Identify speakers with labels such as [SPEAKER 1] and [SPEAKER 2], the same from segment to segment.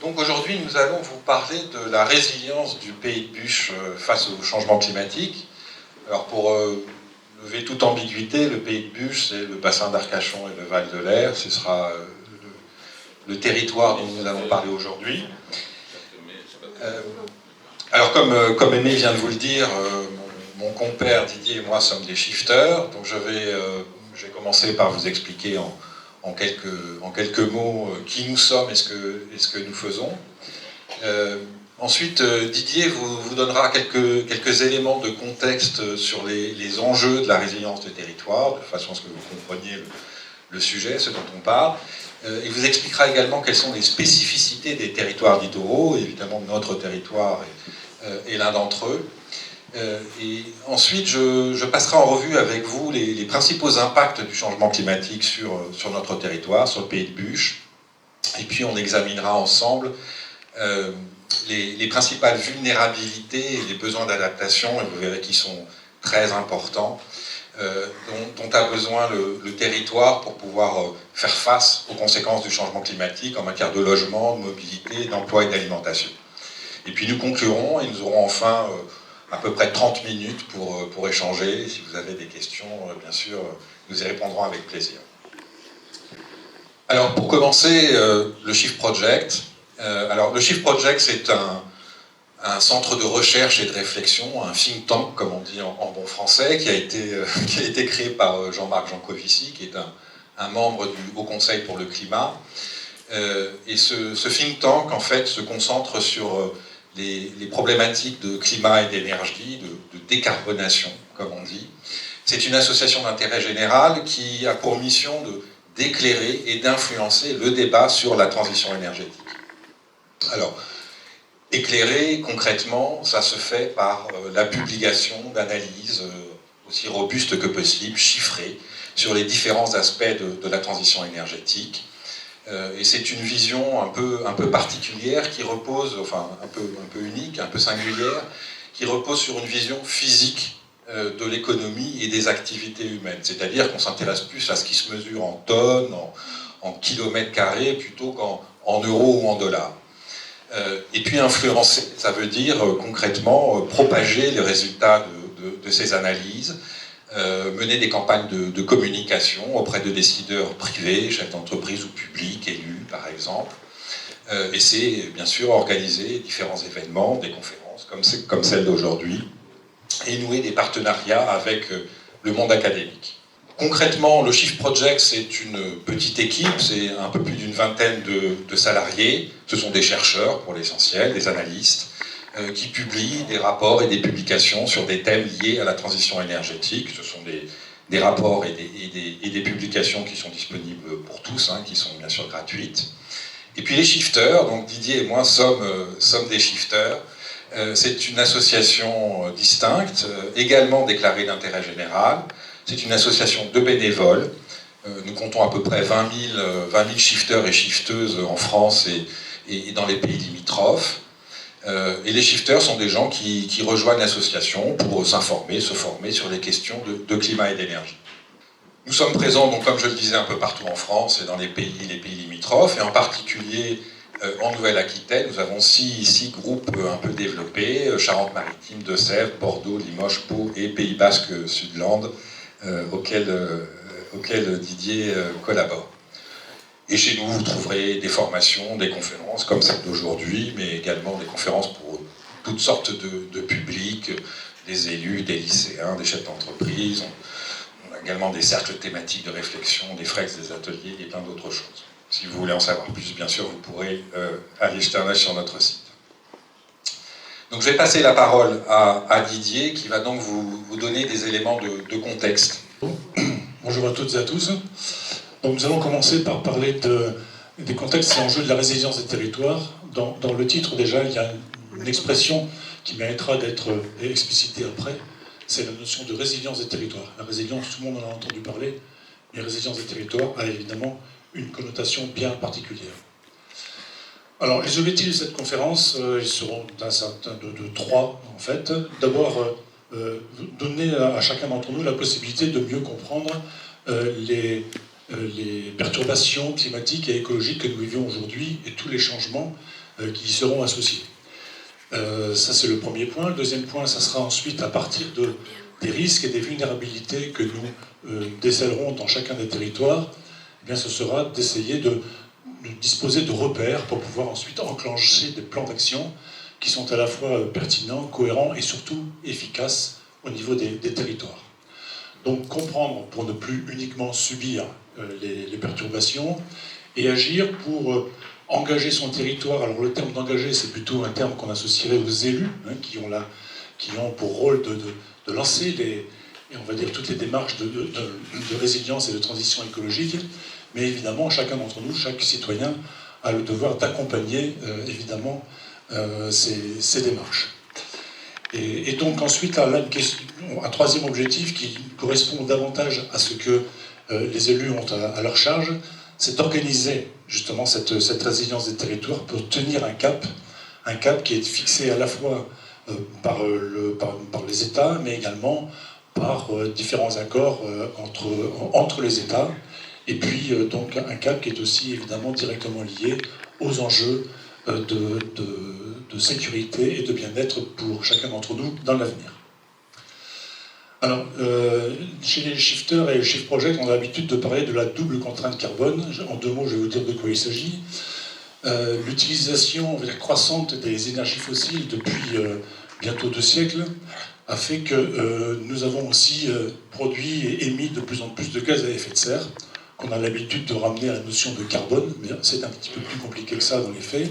[SPEAKER 1] Donc aujourd'hui, nous allons vous parler de la résilience du pays de Buch face au changement climatique. Alors pour lever toute ambiguïté, le pays de Buch, c'est le bassin d'Arcachon et le Val de l'Air. Ce sera le territoire dont nous allons parler aujourd'hui. Alors comme Aimé vient de vous le dire, mon compère Didier et moi sommes des shifters. Donc je vais commencer par vous expliquer en quelques mots qui nous sommes et ce que nous faisons. Ensuite, Didier vous donnera quelques éléments de contexte sur les enjeux de la résilience des territoires, de façon à ce que vous compreniez le sujet, ce dont on parle. Il vous expliquera également quelles sont les spécificités des territoires littoraux. Évidemment, notre territoire est l'un d'entre eux. Et ensuite, je passerai en revue avec vous les principaux impacts du changement climatique sur notre territoire, sur le pays de Buch. Et puis, on examinera ensemble les principales vulnérabilités et les besoins d'adaptation, et vous verrez qu'ils sont très importants, dont a besoin le territoire pour pouvoir faire face aux conséquences du changement climatique en matière de logement, de mobilité, d'emploi et d'alimentation. Et puis nous conclurons et nous aurons enfin à peu près 30 minutes pour échanger. Et si vous avez des questions, bien sûr, nous y répondrons avec plaisir. Alors pour commencer, le Shift Project. Alors le Shift Project, c'est un centre de recherche et de réflexion, un think tank, comme on dit en bon français, qui a été créé par Jean-Marc Jancovici, qui est un membre du Haut Conseil pour le climat. Et ce think tank, en fait, se concentre sur les problématiques de climat et d'énergie, de décarbonation, comme on dit. C'est une association d'intérêt général qui a pour mission d'éclairer et d'influencer le débat sur la transition énergétique. Alors, éclairer, concrètement, ça se fait par la publication d'analyses aussi robustes que possible, chiffrées, sur les différents aspects de la transition énergétique. Et c'est une vision un peu particulière qui repose, enfin un peu unique, un peu singulière, qui repose sur une vision physique de l'économie et des activités humaines. C'est-à-dire qu'on s'intéresse plus à ce qui se mesure en tonnes, en kilomètres carrés, plutôt qu'en euros ou en dollars. Et puis influencer, ça veut dire concrètement propager les résultats de ces analyses, mener des campagnes de communication auprès de décideurs privés, chefs d'entreprise ou publics, élus par exemple. Et c'est bien sûr organiser différents événements, des conférences comme celle d'aujourd'hui, et nouer des partenariats avec le monde académique. Concrètement, le Shift Project, c'est une petite équipe, c'est un peu plus d'une vingtaine de salariés. Ce sont des chercheurs, pour l'essentiel, des analystes, qui publient des rapports et des publications sur des thèmes liés à la transition énergétique. Ce sont des rapports et des publications qui sont disponibles pour tous, qui sont bien sûr gratuites. Et puis les shifters, donc Didier et moi sommes des shifters. C'est une association distincte, également déclarée d'intérêt général. C'est une association de bénévoles. Nous comptons à peu près 20 000 shifters et shifteuses en France et dans les pays limitrophes. Et les shifters sont des gens qui rejoignent l'association pour s'informer, se former sur les questions de climat et d'énergie. Nous sommes présents, donc, comme je le disais, un peu partout en France et dans les pays limitrophes, et en particulier en Nouvelle-Aquitaine. Nous avons six groupes un peu développés, Charente-Maritime, Deux-Sèvres, Bordeaux, Limoges, Pau et Pays Basque Sudland, auxquels Didier collabore. Et chez nous, vous trouverez des formations, des conférences comme celle d'aujourd'hui, mais également des conférences pour toutes sortes de publics, des élus, des lycéens, des chefs d'entreprise. On a également des cercles thématiques de réflexion, des fresques, des ateliers et plein d'autres choses. Si vous voulez en savoir plus, bien sûr, vous pourrez aller jeter un œil sur notre site. Donc je vais passer la parole à Didier, qui va donc vous donner des éléments de contexte.
[SPEAKER 2] Bonjour à toutes et à tous. Donc nous allons commencer par parler des contextes et enjeux de la résilience des territoires. Dans le titre, déjà, il y a une expression qui méritera d'être explicitée après. C'est la notion de résilience des territoires. La résilience, tout le monde en a entendu parler, mais la résilience des territoires a évidemment une connotation bien particulière. Alors, les objectifs de cette conférence, ils seront de trois, en fait. D'abord, donner à chacun d'entre nous la possibilité de mieux comprendre les perturbations climatiques et écologiques que nous vivons aujourd'hui et tous les changements qui y seront associés. Ça, c'est le premier point. Le deuxième point, ça sera ensuite à partir des risques et des vulnérabilités que nous décèlerons dans chacun des territoires, eh bien, ce sera d'essayer de disposer de repères pour pouvoir ensuite enclencher des plans d'action qui sont à la fois pertinents, cohérents et surtout efficaces au niveau des territoires. Donc comprendre pour ne plus uniquement subir les perturbations et agir pour engager son territoire. Alors le terme d'engager, c'est plutôt un terme qu'on associerait aux élus, hein, qui ont pour rôle de lancer on va dire toutes les démarches de résilience et de transition écologique. Mais évidemment, chacun d'entre nous, chaque citoyen, a le devoir d'accompagner évidemment ces démarches. Et donc ensuite, un troisième objectif qui correspond davantage à ce que les élus ont à leur charge, c'est d'organiser justement cette résilience des territoires pour tenir un cap qui est fixé à la fois par les États, mais également par différents accords entre les États, et puis donc un cap qui est aussi évidemment directement lié aux enjeux de sécurité et de bien-être pour chacun d'entre nous dans l'avenir. Alors, chez les shifters et les shift projects, on a l'habitude de parler de la double contrainte carbone. En 2 mots, je vais vous dire de quoi il s'agit. L'utilisation croissante des énergies fossiles depuis bientôt 2 siècles a fait que nous avons aussi produit et émis de plus en plus de gaz à effet de serre, qu'on a l'habitude de ramener à la notion de carbone, mais c'est un petit peu plus compliqué que ça dans les faits.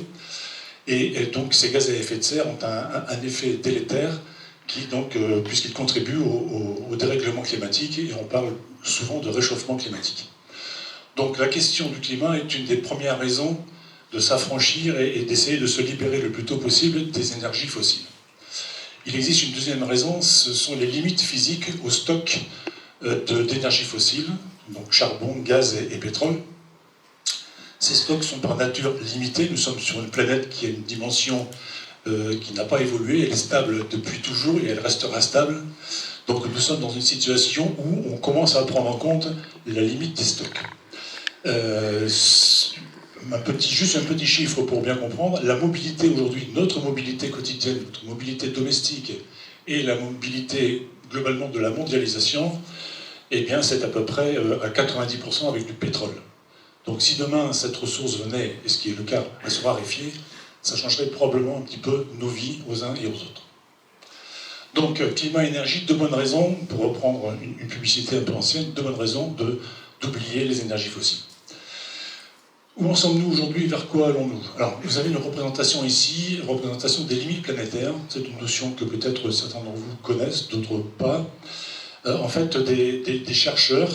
[SPEAKER 2] Et donc ces gaz à effet de serre ont un effet délétère qui, donc, puisqu'ils contribuent au dérèglement climatique, et on parle souvent de réchauffement climatique. Donc la question du climat est une des premières raisons de s'affranchir et d'essayer de se libérer le plus tôt possible des énergies fossiles. Il existe une deuxième raison, ce sont les limites physiques au stock d'énergie fossile, donc charbon, gaz et pétrole. Ces stocks sont par nature limités. Nous sommes sur une planète qui a une dimension qui n'a pas évolué. Elle est stable depuis toujours et elle restera stable. Donc nous sommes dans une situation où on commence à prendre en compte la limite des stocks. Juste un petit chiffre pour bien comprendre. La mobilité aujourd'hui, notre mobilité quotidienne, notre mobilité domestique et la mobilité globalement de la mondialisation, eh bien c'est à peu près à 90% avec du pétrole. Donc si demain cette ressource venait, et ce qui est le cas, à se raréfier, ça changerait probablement un petit peu nos vies aux uns et aux autres. Donc climat-énergie, 2 bonnes raisons, pour reprendre une publicité un peu ancienne, 2 bonnes raisons d'oublier les énergies fossiles. Où en sommes-nous aujourd'hui? Vers quoi allons-nous? Alors, vous avez une représentation ici, une représentation des limites planétaires. C'est une notion que peut-être certains d'entre vous connaissent, d'autres pas. En fait, des chercheurs,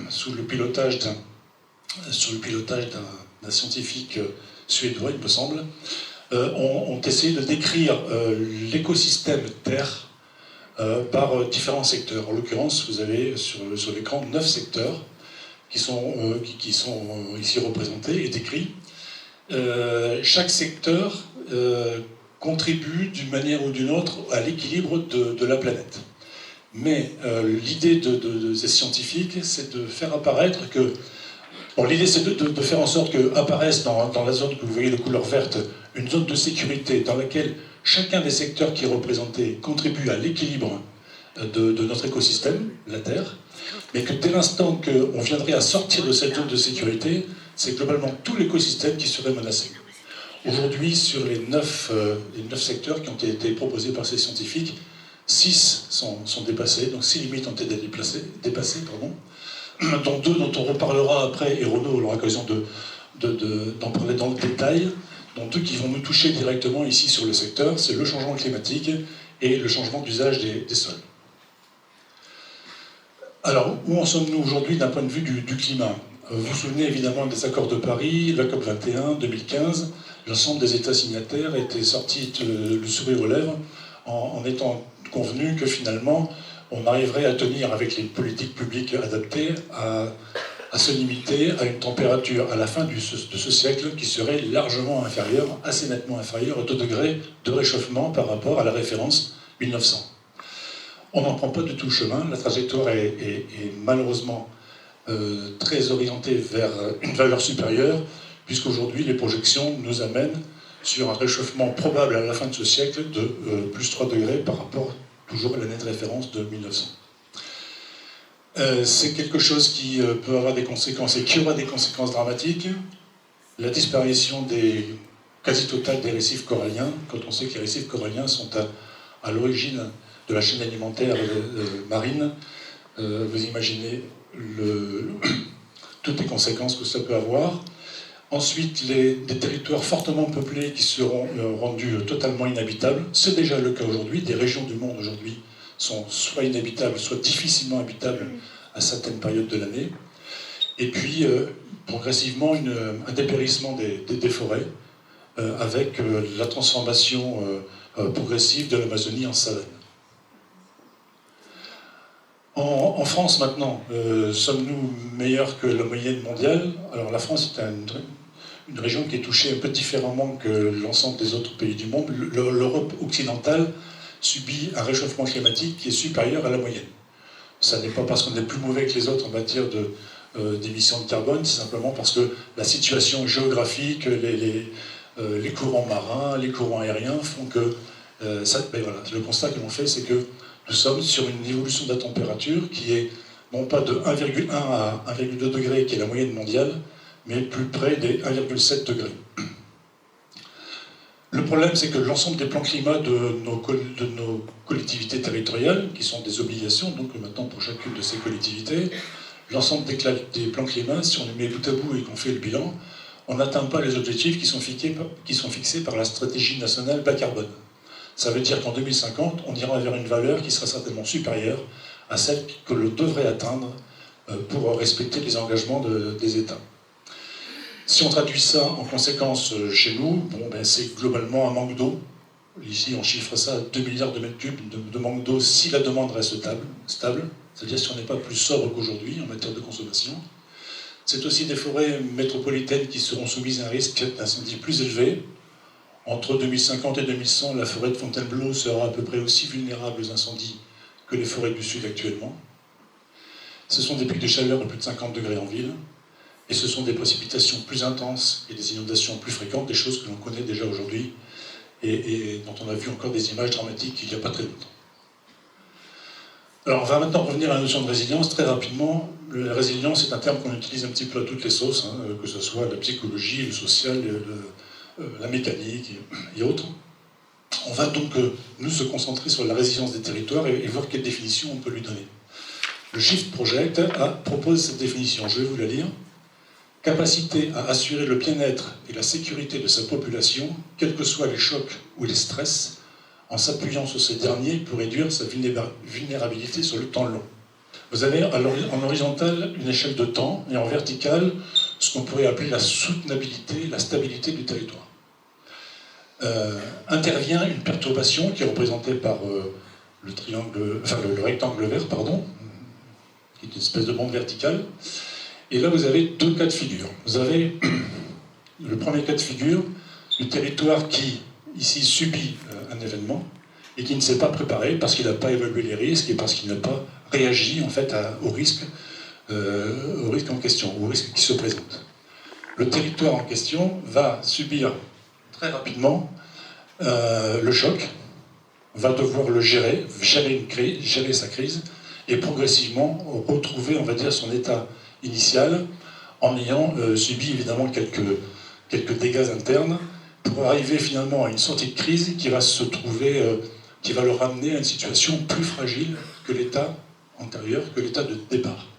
[SPEAKER 2] sous le pilotage d'un scientifique suédois, il me semble, ont essayé de décrire l'écosystème Terre par différents secteurs. En l'occurrence, vous avez sur l'écran 9 secteurs qui sont ici représentés et décrits. Chaque secteur contribue d'une manière ou d'une autre à l'équilibre de la planète. Mais l'idée de ces scientifiques, c'est de faire apparaître que... Bon, l'idée, c'est de faire en sorte qu'apparaisse dans la zone que vous voyez de couleur verte, une zone de sécurité dans laquelle chacun des secteurs qui est représenté contribue à l'équilibre de notre écosystème, la Terre, mais que dès l'instant qu'on viendrait à sortir de cette zone de sécurité, c'est globalement tout l'écosystème qui serait menacé. Aujourd'hui, sur les 9 secteurs qui ont été proposés par ces scientifiques, 6 sont dépassés, donc 6 limites ont été dépassées, dont 2 dont on reparlera après, et Renaud aura l'occasion d'en parler dans le détail, dont 2 qui vont nous toucher directement ici sur le secteur, c'est le changement climatique et le changement d'usage des sols. Alors, où en sommes-nous aujourd'hui d'un point de vue du climat? Vous vous souvenez évidemment des accords de Paris, la COP21, 2015, l'ensemble des États signataires étaient sortis le sourire aux lèvres en étant convenus que finalement on arriverait à tenir avec les politiques publiques adaptées à se limiter à une température à la fin de ce siècle qui serait largement inférieure, assez nettement inférieure aux 2 degrés de réchauffement par rapport à la référence 1900. On n'en prend pas du tout le chemin, la trajectoire est malheureusement très orienté vers une valeur supérieure, puisqu'aujourd'hui les projections nous amènent sur un réchauffement probable à la fin de ce siècle de plus 3 degrés par rapport toujours à l'année de référence de 1900. C'est quelque chose qui peut avoir des conséquences et qui aura des conséquences dramatiques. La disparition quasi totale des récifs coralliens, quand on sait que les récifs coralliens sont à l'origine de la chaîne alimentaire marine, vous imaginez toutes les conséquences que ça peut avoir. Ensuite, des territoires fortement peuplés qui seront rendus totalement inhabitables. C'est déjà le cas aujourd'hui. Des régions du monde aujourd'hui sont soit inhabitables, soit difficilement habitables à certaines périodes de l'année. Et puis, progressivement, un dépérissement des forêts, avec la transformation progressive de l'Amazonie en savane. En France, maintenant, sommes-nous meilleurs que la moyenne mondiale? Alors, la France est une région qui est touchée un peu différemment que l'ensemble des autres pays du monde. L'Europe occidentale subit un réchauffement climatique qui est supérieur à la moyenne. Ça n'est pas parce qu'on est plus mauvais que les autres en matière d'émissions de carbone, c'est simplement parce que la situation géographique, les courants marins, les courants aériens font que... voilà, le constat que l'on fait, c'est que nous sommes sur une évolution de la température qui est non pas de 1,1 à 1,2 degrés, qui est la moyenne mondiale, mais plus près des 1,7 degrés. Le problème, c'est que l'ensemble des plans climat de nos collectivités territoriales, qui sont des obligations, donc maintenant pour chacune de ces collectivités, l'ensemble des plans climat, si on les met bout à bout et qu'on fait le bilan, on n'atteint pas les objectifs qui sont fixés par la stratégie nationale bas carbone. Ça veut dire qu'en 2050, on ira vers une valeur qui sera certainement supérieure à celle que l'on devrait atteindre pour respecter les engagements des États. Si on traduit ça en conséquence chez nous, c'est globalement un manque d'eau. Ici, on chiffre ça à 2 milliards de mètres cubes de manque d'eau si la demande reste stable, c'est-à-dire si on n'est pas plus sobre qu'aujourd'hui en matière de consommation. C'est aussi des forêts métropolitaines qui seront soumises à un risque d'incendie plus élevé. Entre 2050 et 2100, la forêt de Fontainebleau sera à peu près aussi vulnérable aux incendies que les forêts du Sud actuellement. Ce sont des pics de chaleur de plus de 50 degrés en ville, et ce sont des précipitations plus intenses et des inondations plus fréquentes, des choses que l'on connaît déjà aujourd'hui, et dont on a vu encore des images dramatiques il n'y a pas très longtemps. Alors on va maintenant revenir à la notion de résilience très rapidement. La résilience est un terme qu'on utilise un petit peu à toutes les sauces, que ce soit la psychologie, le social, la mécanique et autres. On va donc nous se concentrer sur la résilience des territoires et voir quelle définition on peut lui donner. Le Shift Project propose cette définition, je vais vous la lire. Capacité à assurer le bien-être et la sécurité de sa population, quels que soient les chocs ou les stress, en s'appuyant sur ces derniers pour réduire sa vulnérabilité sur le temps long. Vous avez en horizontal une échelle de temps et en verticale ce qu'on pourrait appeler la soutenabilité, la stabilité du territoire. Intervient une perturbation qui est représentée par le rectangle vert, qui est une espèce de bande verticale. Et là, vous avez deux cas de figure. Vous avez le premier cas de figure du territoire qui, ici, subit un événement et qui ne s'est pas préparé parce qu'il n'a pas évalué les risques et parce qu'il n'a pas réagi en fait au risque en question, au risque qui se présente. Le territoire en question va subir très rapidement le choc, va devoir le gérer sa crise et progressivement retrouver, on va dire, son état initial en ayant subi évidemment quelques dégâts internes pour arriver finalement à une sortie de crise qui va se trouver, qui va le ramener à une situation plus fragile que l'état antérieur, que l'état de départ.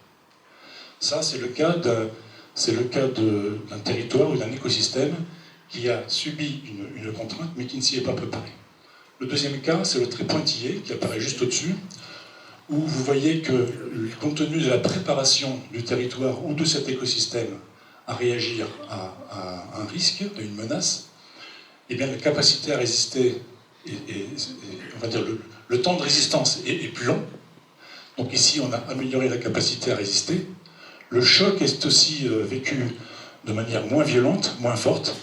[SPEAKER 2] Ça, c'est le cas d'un territoire ou d'un écosystème qui a subi une contrainte mais qui ne s'y est pas préparé. Le deuxième cas, c'est le trait pointillé qui apparaît juste au-dessus, où vous voyez que, compte tenu de la préparation du territoire ou de cet écosystème à réagir à un risque, à une menace, eh bien la capacité à résister, on va dire le temps de résistance est plus long. Donc ici, on a amélioré la capacité à résister. Le choc est aussi vécu de manière moins violente, moins forte,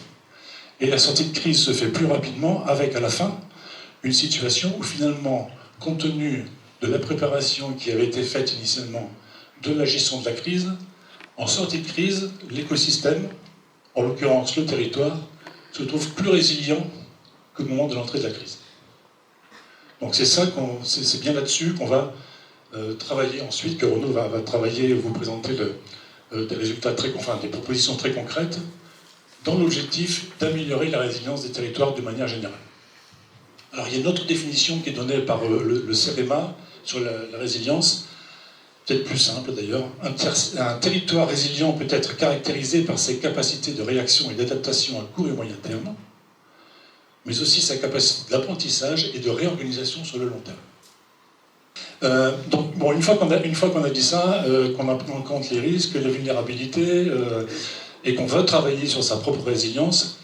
[SPEAKER 2] et la sortie de crise se fait plus rapidement, avec à la fin une situation où finalement, compte tenu de la préparation qui avait été faite initialement de la gestion de la crise, En sortie de crise, l'écosystème, en l'occurrence le territoire, se trouve plus résilient qu'au moment de l'entrée de la crise. Donc c'est bien là-dessus qu'on va travailler ensuite, que Renaud va travailler, vous présenter des résultats des propositions très concrètes, dans l'objectif d'améliorer la résilience des territoires de manière générale. Alors il y a une autre définition qui est donnée par le CEREMA sur la résilience, peut-être plus simple d'ailleurs. Un territoire résilient peut être caractérisé par ses capacités de réaction et d'adaptation à court et moyen terme, mais aussi sa capacité d'apprentissage et de réorganisation sur le long terme. Donc, bon, une fois qu'on a dit ça, qu'on a pris en compte les risques, les vulnérabilités, et qu'on veut travailler sur sa propre résilience,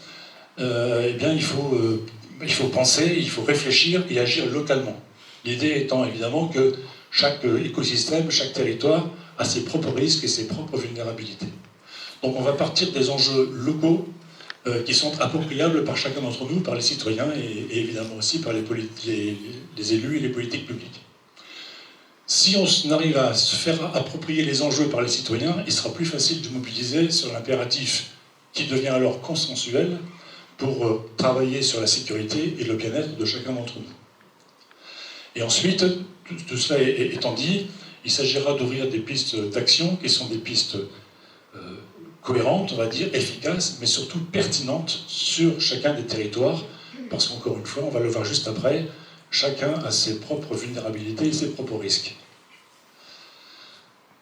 [SPEAKER 2] eh bien, il faut penser, il faut réfléchir et agir localement. L'idée étant évidemment que chaque écosystème, chaque territoire a ses propres risques et ses propres vulnérabilités. Donc on va partir des enjeux locaux qui sont appropriables par chacun d'entre nous, par les citoyens et évidemment aussi par les élus et les politiques publiques. Si on arrive à se faire approprier les enjeux par les citoyens, il sera plus facile de mobiliser sur l'impératif qui devient alors consensuel pour travailler sur la sécurité et le bien-être de chacun d'entre nous. Et ensuite, tout cela étant dit, il s'agira d'ouvrir des pistes d'action qui sont des pistes cohérentes, on va dire, efficaces, mais surtout pertinentes sur chacun des territoires, parce qu'encore une fois, on va le voir juste après, chacun a ses propres vulnérabilités et ses propres risques.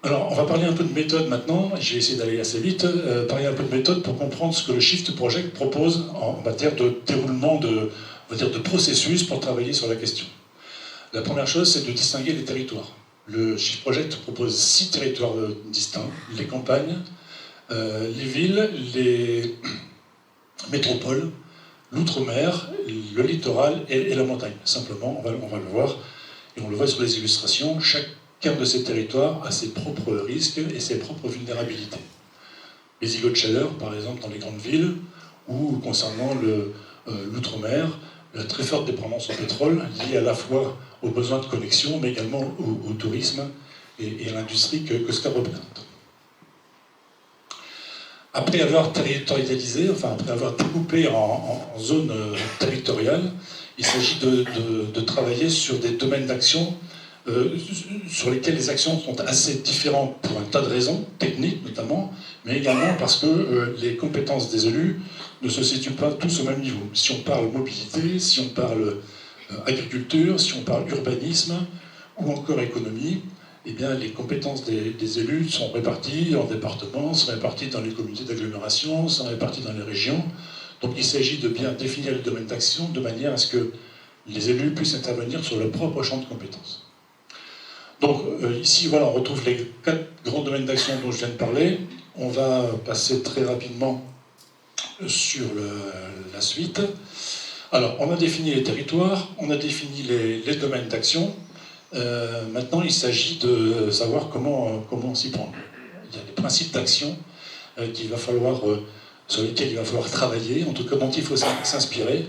[SPEAKER 2] Alors, on va parler un peu de méthode maintenant, je vais essayer d'aller assez vite, parler un peu de méthode pour comprendre ce que le Shift Project propose en matière de déroulement on va dire de processus pour travailler sur la question. La première chose, c'est de distinguer les territoires. Le Shift Project propose 6 territoires distincts, les campagnes, les villes, les métropoles, l'outre-mer, le littoral et la montagne. Simplement, on va le voir, et on le voit sur les illustrations, chacun de ces territoires a ses propres risques et ses propres vulnérabilités. Les îlots de chaleur, par exemple, dans les grandes villes, ou concernant l'outre-mer, la très forte dépendance au pétrole, liée à la fois aux besoins de connexion, mais également au tourisme et à l'industrie que cela représente. Après avoir territorialisé, enfin après avoir découpé en zones territoriales, il s'agit de travailler sur des domaines d'action sur lesquels les actions sont assez différentes pour un tas de raisons, techniques notamment, mais également parce que les compétences des élus ne se situent pas tous au même niveau. Si on parle mobilité, si on parle agriculture, si on parle urbanisme ou encore économie, eh bien, les compétences des élus sont réparties en départements, sont réparties dans les communautés d'agglomération, sont réparties dans les régions. Donc il s'agit de bien définir le domaine d'action de manière à ce que les élus puissent intervenir sur leur propre champ de compétences. Donc ici, voilà, on retrouve les 4 grands domaines d'action dont je viens de parler. On va passer très rapidement sur la suite. Alors, on a défini les territoires, on a défini les domaines d'action. Maintenant, il s'agit de savoir comment s'y prendre. Il y a des principes d'action sur lesquels il va falloir travailler, en tout cas dont il faut s'inspirer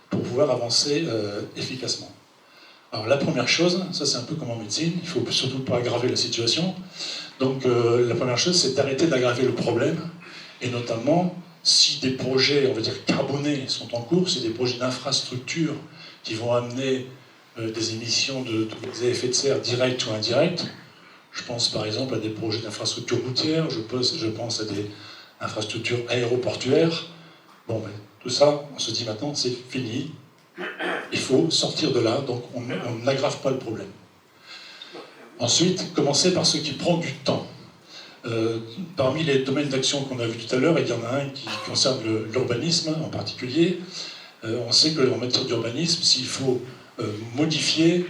[SPEAKER 2] pour pouvoir avancer efficacement. Alors la première chose, ça c'est un peu comme en médecine, il ne faut surtout pas aggraver la situation. Donc la première chose, c'est d'arrêter d'aggraver le problème, et notamment si des projets, on va dire carbonés, sont en cours, c'est des projets d'infrastructure qui vont amener des émissions de gaz à effet de serre directes ou indirectes. Je pense par exemple à des projets d'infrastructures routières, je pense à des infrastructures aéroportuaires. Bon, ben, tout ça, on se dit maintenant, c'est fini. Il faut sortir de là, donc on n'aggrave pas le problème. Ensuite, commencer par ce qui prend du temps. Parmi les domaines d'action qu'on a vus tout à l'heure, il y en a un qui concerne l'urbanisme en particulier. On sait qu'en matière d'urbanisme, s'il faut modifier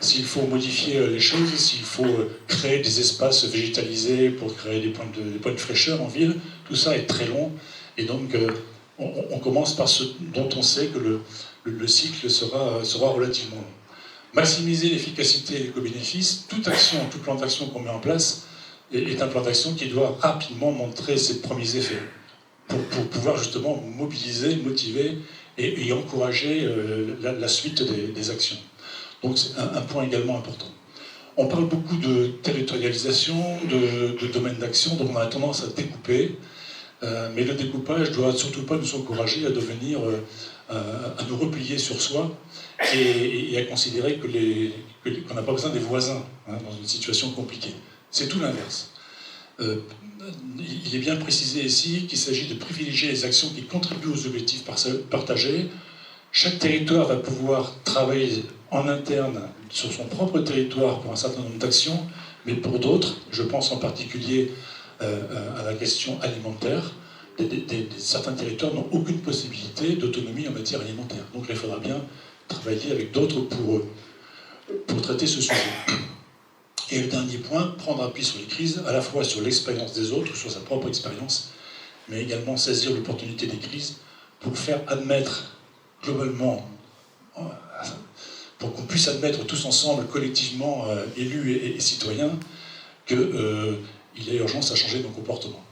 [SPEAKER 2] les choses, s'il faut créer des espaces végétalisés pour créer des points de fraîcheur en ville, tout ça est très long. Et donc, on commence par ce dont on sait que le cycle sera relativement long. Maximiser l'efficacité et l'éco-bénéfice, toute plan d'action qu'on met en place est un plan d'action qui doit rapidement montrer ses premiers effets pour pouvoir justement mobiliser, motiver et encourager la suite des actions. Donc c'est un point également important. On parle beaucoup de territorialisation, de domaine d'action, donc on a tendance à découper, mais le découpage ne doit surtout pas nous encourager à devenir, à nous replier sur soi et à considérer qu'on n'a pas besoin des voisins dans une situation compliquée. C'est tout l'inverse. Il est bien précisé ici qu'il s'agit de privilégier les actions qui contribuent aux objectifs partagés. Chaque territoire va pouvoir travailler en interne sur son propre territoire pour un certain nombre d'actions, mais pour d'autres, je pense en particulier à la question alimentaire, certains territoires n'ont aucune possibilité d'autonomie en matière alimentaire. Donc il faudra bien travailler avec d'autres pour traiter ce sujet. Et le dernier point, prendre appui sur les crises, à la fois sur l'expérience des autres, sur sa propre expérience, mais également saisir l'opportunité des crises pour faire admettre globalement, pour qu'on puisse admettre tous ensemble, collectivement, élus et citoyens, qu'il y a urgence à changer nos comportements.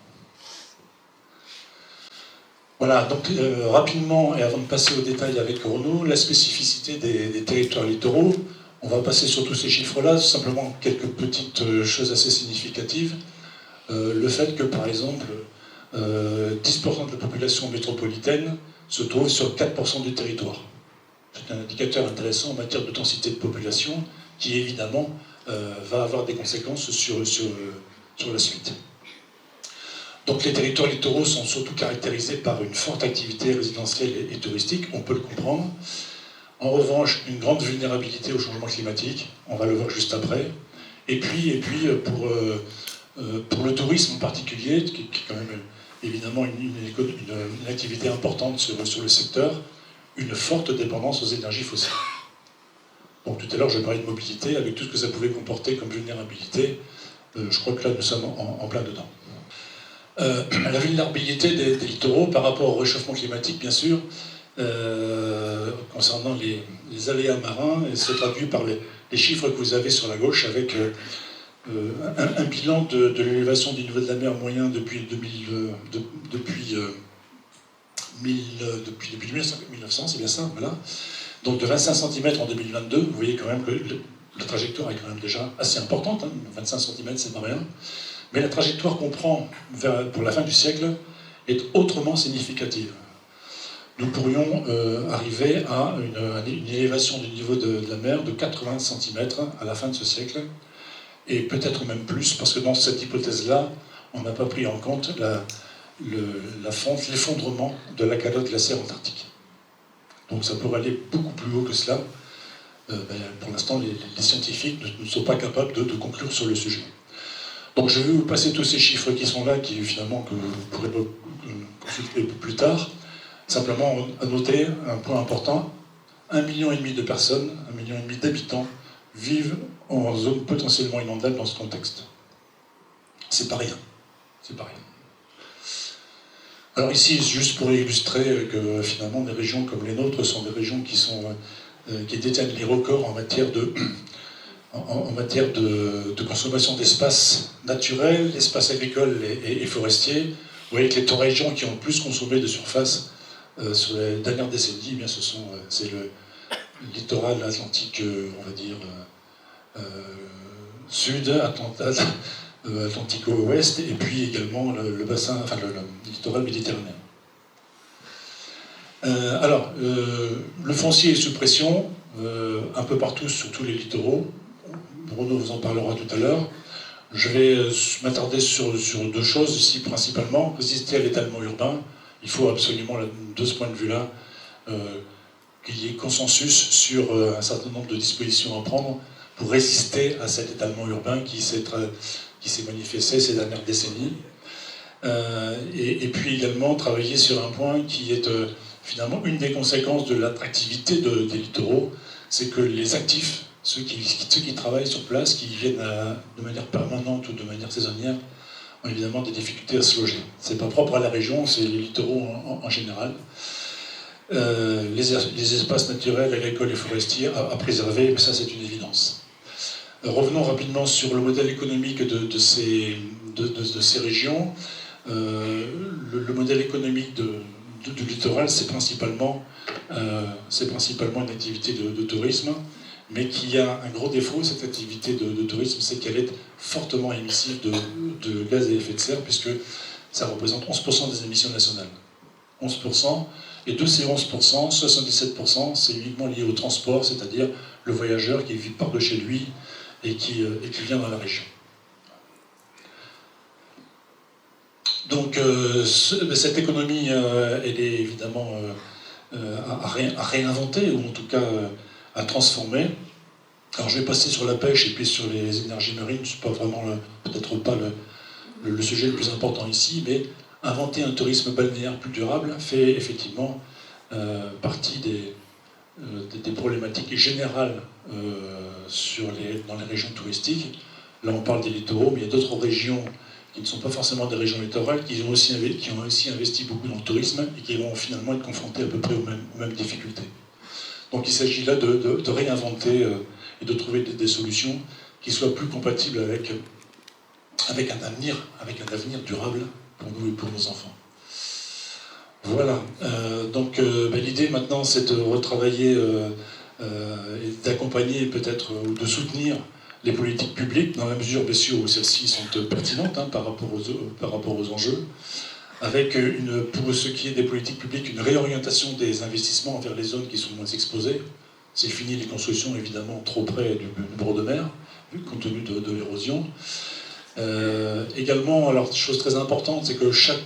[SPEAKER 2] Voilà, donc rapidement, et avant de passer aux détails avec Renaud, la spécificité des territoires littoraux. On va passer sur tous ces chiffres-là, simplement quelques petites choses assez significatives. Le fait que, par exemple, 10% de la population métropolitaine se trouve sur 4% du territoire. C'est un indicateur intéressant en matière de densité de population qui, évidemment, va avoir des conséquences sur la suite. Donc les territoires littoraux sont surtout caractérisés par une forte activité résidentielle et touristique, on peut le comprendre. En revanche, une grande vulnérabilité au changement climatique, on va le voir juste après. Et puis pour le tourisme en particulier, qui est quand même évidemment une activité importante sur le secteur, une forte dépendance aux énergies fossiles. Donc tout à l'heure, je parlais de mobilité, avec tout ce que ça pouvait comporter comme vulnérabilité. Je crois que là, nous sommes en plein dedans. La vulnérabilité des littoraux par rapport au réchauffement climatique, bien sûr, concernant les aléas marins, et se traduit par les chiffres que vous avez sur la gauche, avec un bilan de l'élévation du niveau de la mer moyen depuis 1900, c'est bien ça, voilà. Donc de 25 cm en 2022, vous voyez quand même que la trajectoire est quand même déjà assez importante, 25 cm c'est pas rien, mais la trajectoire qu'on prend pour la fin du siècle est autrement significative. Nous pourrions arriver à une élévation du niveau de la mer de 80 cm à la fin de ce siècle, et peut-être même plus, parce que dans cette hypothèse-là, on n'a pas pris en compte l'effondrement de la calotte glaciaire antarctique. Donc ça pourrait aller beaucoup plus haut que cela. Pour l'instant, les scientifiques ne sont pas capables de conclure sur le sujet. Donc je vais vous passer tous ces chiffres qui sont là, qui finalement que vous pourrez consulter plus tard. Simplement à noter un point important, 1,5 million de personnes, 1,5 million d'habitants vivent en zone potentiellement inondable dans ce contexte. C'est pas rien. C'est pas rien. Alors ici, juste pour illustrer que finalement des régions comme les nôtres sont des régions qui détiennent les records en matière de consommation d'espace naturel, d'espace agricole et forestier. Vous voyez que les régions qui ont le plus consommé de surface sur les dernières décennies, eh c'est le littoral atlantique, on va dire, sud, atlantico-ouest, et puis également le bassin, enfin le littoral méditerranéen. Le foncier est sous pression, un peu partout sur tous les littoraux. Bruno vous en parlera tout à l'heure. Je vais m'attarder sur deux choses ici principalement. Résister à l'étalement urbain. Il faut absolument, de ce point de vue-là, qu'il y ait consensus sur un certain nombre de dispositions à prendre pour résister à cet étalement urbain qui s'est manifesté ces dernières décennies. Et puis également travailler sur un point qui est finalement une des conséquences de l'attractivité des littoraux, c'est que les actifs, ceux qui travaillent sur place, qui viennent de manière permanente ou de manière saisonnière, ont évidemment des difficultés à se loger. C'est pas propre à la région, c'est les littoraux en général. Les espaces naturels, agricoles et forestiers à préserver, mais ça c'est une évidence. Revenons rapidement sur le modèle économique de ces régions. Le modèle économique du littoral, c'est principalement une activité de tourisme. mais qui a un gros défaut, cette activité de tourisme, c'est qu'elle est fortement émissive de gaz à effet de serre, puisque ça représente 11% des émissions nationales. 11%, et de ces 11%, 77%, c'est uniquement lié au transport, c'est-à-dire le voyageur qui part de chez lui et qui vient dans la région. Donc cette économie, elle est évidemment à réinventer, ou en tout cas à transformer. Alors je vais passer sur la pêche et puis sur les énergies marines, ce n'est pas vraiment, peut-être pas le sujet le plus important ici, mais inventer un tourisme balnéaire plus durable fait effectivement partie des problématiques générales dans les régions touristiques. Là on parle des littoraux, mais il y a d'autres régions qui ne sont pas forcément des régions littorales, qui ont aussi investi beaucoup dans le tourisme et qui vont finalement être confrontées à peu près aux mêmes difficultés. Donc il s'agit là de réinventer et de trouver des solutions qui soient plus compatibles avec un avenir durable pour nous et pour nos enfants. Voilà. Donc l'idée maintenant, c'est de retravailler et d'accompagner peut-être ou de soutenir les politiques publiques, dans la mesure, bien sûr, où celles-ci sont pertinentes par rapport aux enjeux, avec, pour ce qui est des politiques publiques, une réorientation des investissements vers les zones qui sont moins exposées. C'est fini les constructions, évidemment, trop près du bord de mer, compte tenu de l'érosion. Également, alors, chose très importante, c'est que chaque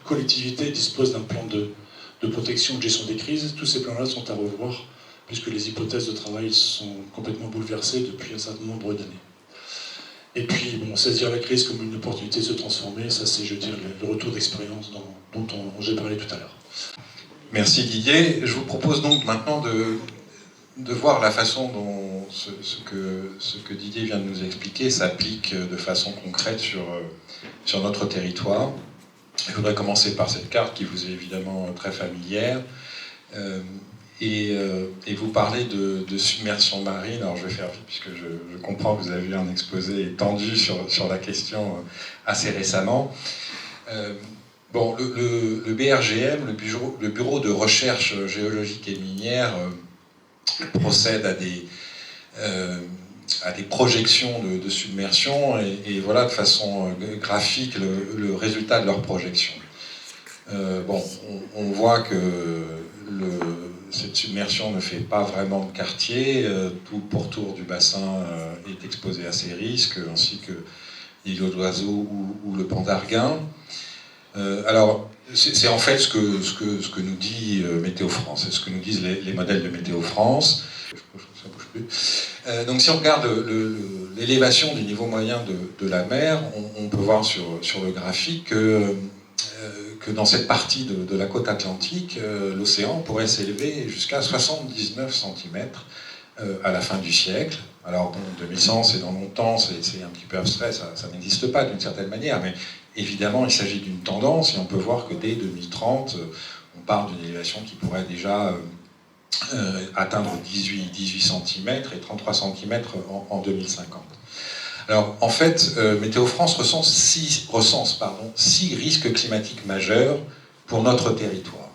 [SPEAKER 2] collectivité dispose d'un plan de protection, de gestion des crises. Tous ces plans-là sont à revoir, puisque les hypothèses de travail sont complètement bouleversées depuis un certain nombre d'années. Et puis, saisir la crise comme une opportunité de se transformer, ça c'est, je veux dire, le retour d'expérience dont j'ai parlé tout à l'heure.
[SPEAKER 1] Merci Didier. Je vous propose donc maintenant de voir la façon dont ce que Didier vient de nous expliquer s'applique de façon concrète sur notre territoire. Je voudrais commencer par cette carte qui vous est évidemment très familière. Et vous parlez de submersion marine. Alors je vais faire vite puisque je comprends que vous avez eu un exposé étendu sur la question assez récemment. Le BRGM, le Bureau de recherche géologique et minière, procède à des projections de submersion et voilà de façon graphique le résultat de leurs projections. On voit que cette submersion ne fait pas vraiment de quartier, tout le pourtour du bassin est exposé à ces risques, ainsi que l'îlot d'Oiseau ou le Pont d'Arguin. Alors, c'est en fait ce que nous dit Météo France, c'est ce que nous disent les modèles de Météo France. Ça bouge plus. Donc si on regarde l'élévation du niveau moyen de la mer, on peut voir sur le graphique que dans cette partie de la côte atlantique, l'océan pourrait s'élever jusqu'à 79 cm à la fin du siècle. Alors bon, 2100, c'est dans longtemps, c'est un petit peu abstrait, ça n'existe pas d'une certaine manière, mais évidemment, il s'agit d'une tendance, et on peut voir que dès 2030, on parle d'une élévation qui pourrait déjà atteindre 18 cm et 33 cm en 2050. Alors, en fait, Météo France recense 6 risques climatiques majeurs pour notre territoire.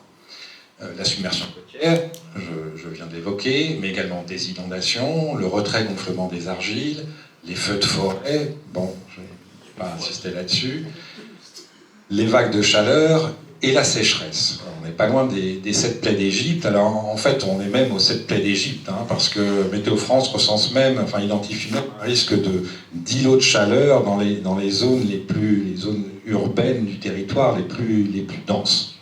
[SPEAKER 1] La submersion côtière, je viens de l'évoquer, mais également des inondations, le retrait-gonflement des argiles, les feux de forêt, bon, je ne vais pas insister là-dessus, les vagues de chaleur et la sécheresse. On n'est pas loin des 7 plaies d'Égypte. Alors en fait, on est même aux 7 plaies d'Égypte, parce que Météo France recense même, identifie même un risque d'îlots de chaleur dans les zones les zones urbaines du territoire les plus denses.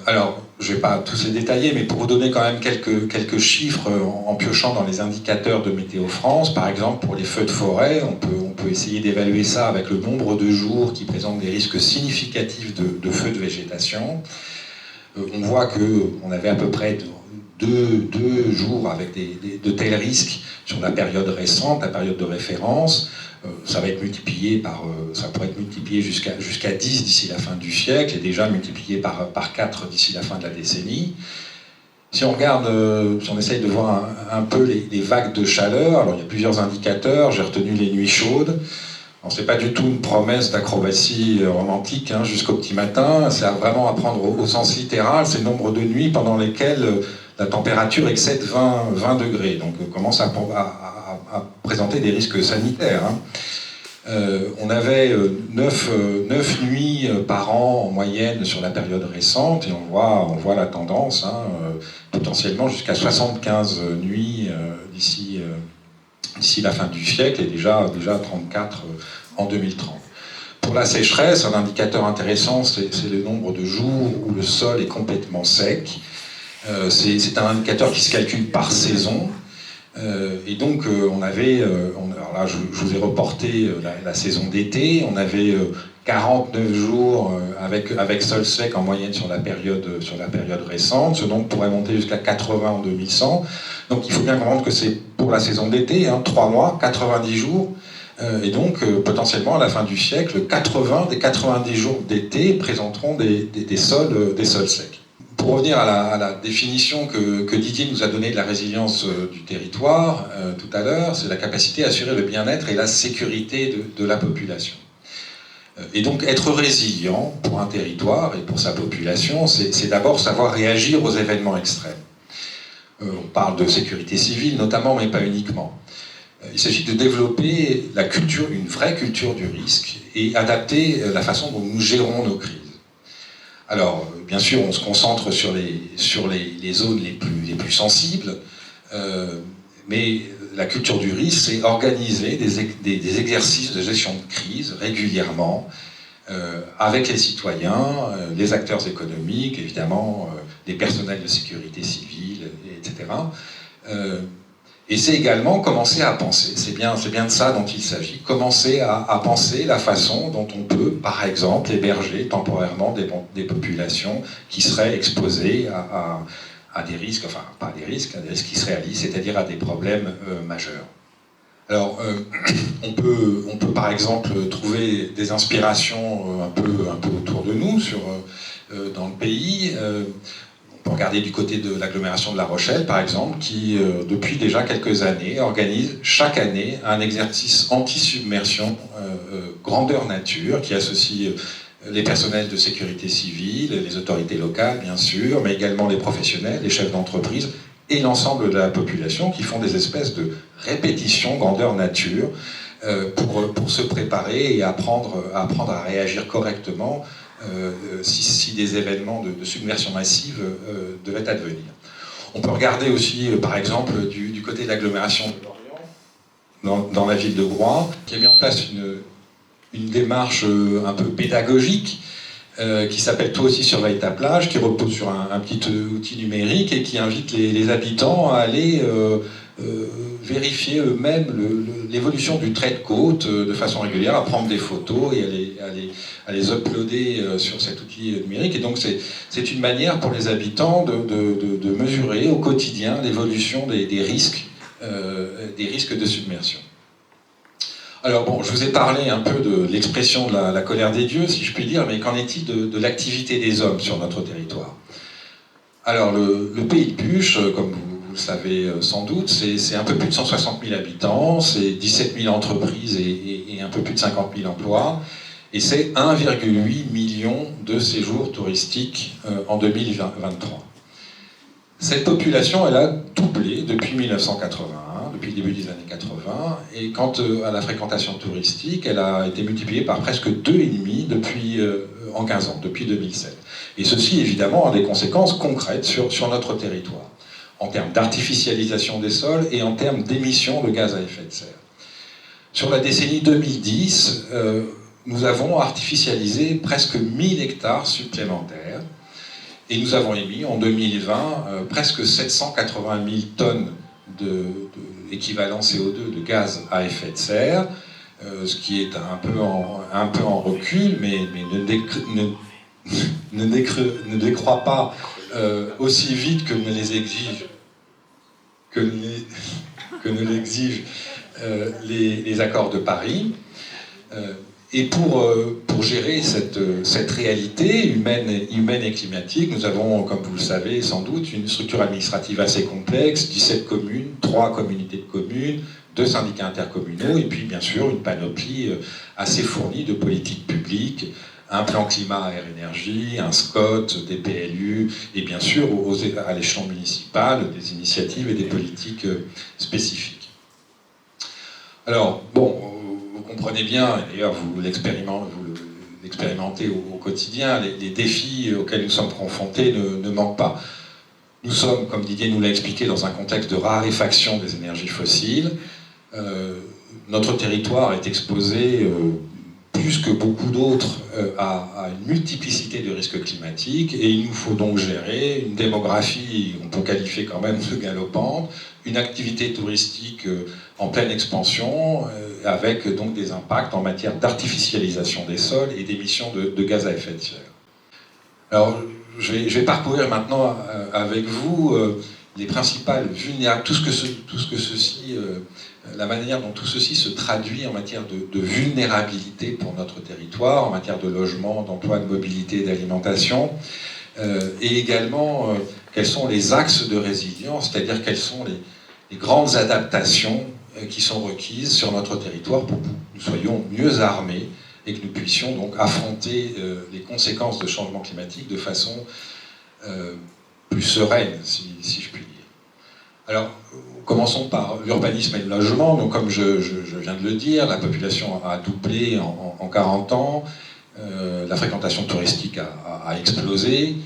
[SPEAKER 1] Alors, je ne vais pas tous les détailler, mais pour vous donner quand même quelques chiffres en piochant dans les indicateurs de Météo France, par exemple pour les feux de forêt, on peut essayer d'évaluer ça avec le nombre de jours qui présentent des risques significatifs de feux de végétation. On voit qu'on avait à peu près deux jours avec de tels risques sur la période récente, la période de référence. Ça va être multiplié ça pourrait être multiplié jusqu'à 10 d'ici la fin du siècle et déjà multiplié par 4 d'ici la fin de la décennie. Si on regarde, si on essaye de voir un peu les vagues de chaleur, alors il y a plusieurs indicateurs, j'ai retenu les nuits chaudes. C'est pas du tout une promesse d'acrobatie romantique jusqu'au petit matin, c'est vraiment à prendre au sens littéral, c'est le nombre de nuits pendant lesquelles la température excède 20 degrés, donc commence à présenter des risques sanitaires. Hein. On avait 9 nuits par an en moyenne sur la période récente, et on voit la tendance, hein, potentiellement jusqu'à 75 nuits d'ici la fin du siècle, et déjà 34 en 2030. Pour la sécheresse, un indicateur intéressant, c'est le nombre de jours où le sol est complètement sec. C'est un indicateur qui se calcule par saison. Et donc, alors là, je vous ai reporté la saison d'été. On avait 49 jours avec sol sec en moyenne sur la période récente. Ce nombre pourrait monter jusqu'à 80 en 2100. Donc, il faut bien comprendre que c'est pour la saison d'été, hein, 3 mois, 90 jours. Et donc, potentiellement, à la fin du siècle, 80 des 90 jours d'été présenteront des sols secs. Pour revenir à la définition que Didier nous a donnée de la résilience du territoire tout à l'heure, c'est la capacité à assurer le bien-être et la sécurité de la population. Et donc être résilient pour un territoire et pour sa population, c'est d'abord savoir réagir aux événements extrêmes. On parle de sécurité civile notamment, mais pas uniquement. Il s'agit de développer une vraie culture du risque et adapter la façon dont nous gérons nos crises. Alors, bien sûr, on se concentre sur les zones les plus sensibles, mais la culture du risque, c'est organiser des exercices de gestion de crise régulièrement avec les citoyens, les acteurs économiques, évidemment, les personnels de sécurité civile, etc. Et c'est également commencer à penser, c'est bien de ça dont il s'agit, commencer à penser la façon dont on peut, par exemple, héberger temporairement des populations qui seraient exposées à des risques, enfin pas des risques, à des risques qui se réalisent, c'est-à-dire à des problèmes majeurs. Alors, on peut par exemple trouver des inspirations un peu autour de nous, dans le pays. On peut regarder du côté de l'agglomération de La Rochelle, par exemple, qui, depuis déjà quelques années, organise chaque année un exercice anti-submersion grandeur nature, qui associe les personnels de sécurité civile, les autorités locales, bien sûr, mais également les professionnels, les chefs d'entreprise et l'ensemble de la population, qui font des espèces de répétitions grandeur nature pour se préparer et apprendre à réagir correctement si des événements de submersion massive devaient advenir. On peut regarder aussi, par exemple, du côté de l'agglomération de Lorient, dans la ville de Groix, qui a mis en place une démarche un peu pédagogique qui s'appelle « Toi aussi surveille ta plage », qui repose sur un petit outil numérique et qui invite les habitants à aller vérifier eux-mêmes l'évolution du trait de côte de façon régulière, à prendre des photos et à les uploader sur cet outil numérique. Et donc c'est une manière pour les habitants de mesurer au quotidien l'évolution des risques de submersion. Alors bon, je vous ai parlé un peu de l'expression de la colère des dieux, si je puis dire, mais qu'en est-il de l'activité des hommes sur notre territoire? Alors le pays de Buch, comme vous le savez sans doute, c'est un peu plus de 160 000 habitants, c'est 17 000 entreprises et un peu plus de 50 000 emplois, et c'est 1,8 million de séjours touristiques en 2023. Cette population, elle a doublé depuis 1981, depuis le début des années 80, et quant à la fréquentation touristique, elle a été multipliée par presque 2,5 en 15 ans, depuis 2007. Et ceci, évidemment, a des conséquences concrètes sur notre territoire, en termes d'artificialisation des sols et en termes d'émissions de gaz à effet de serre. Sur la décennie 2010, nous avons artificialisé presque 1000 hectares supplémentaires, et nous avons émis en 2020 presque 780 000 tonnes d'équivalent CO2 de gaz à effet de serre, ce qui est un peu en recul, mais ne décroît pas aussi vite que ne l'exigent les accords de Paris. Et pour gérer cette réalité humaine et climatique, nous avons, comme vous le savez sans doute, une structure administrative assez complexe, 17 communes, 3 communautés de communes, 2 syndicats intercommunaux, et puis bien sûr une panoplie assez fournie de politiques publiques, un plan climat air énergie, un SCOT, des PLU, et bien sûr à l'échelon municipal, des initiatives et des politiques spécifiques. Alors, bon, vous comprenez bien, et d'ailleurs vous l'expérimentez au quotidien, les défis auxquels nous sommes confrontés ne manquent pas. Nous sommes, comme Didier nous l'a expliqué, dans un contexte de raréfaction des énergies fossiles. Notre territoire est exposé plus que beaucoup d'autres à une multiplicité de risques climatiques, et il nous faut donc gérer une démographie, on peut qualifier quand même de galopante, une activité touristique en pleine expansion, avec donc des impacts en matière d'artificialisation des sols et d'émissions de gaz à effet de serre. Alors, je vais parcourir maintenant avec vous les principales vulnérabilités, la manière dont tout ceci se traduit en matière de vulnérabilité pour notre territoire, en matière de logement, d'emploi, de mobilité, d'alimentation, et également quels sont les axes de résilience, c'est-à-dire quelles sont les grandes adaptations qui sont requises sur notre territoire pour que nous soyons mieux armés et que nous puissions donc affronter les conséquences de changement climatique de façon plus sereine, si je puis dire. Alors, commençons par l'urbanisme et le logement. Donc, comme je viens de le dire, la population a doublé en 40 ans, la fréquentation touristique a explosé.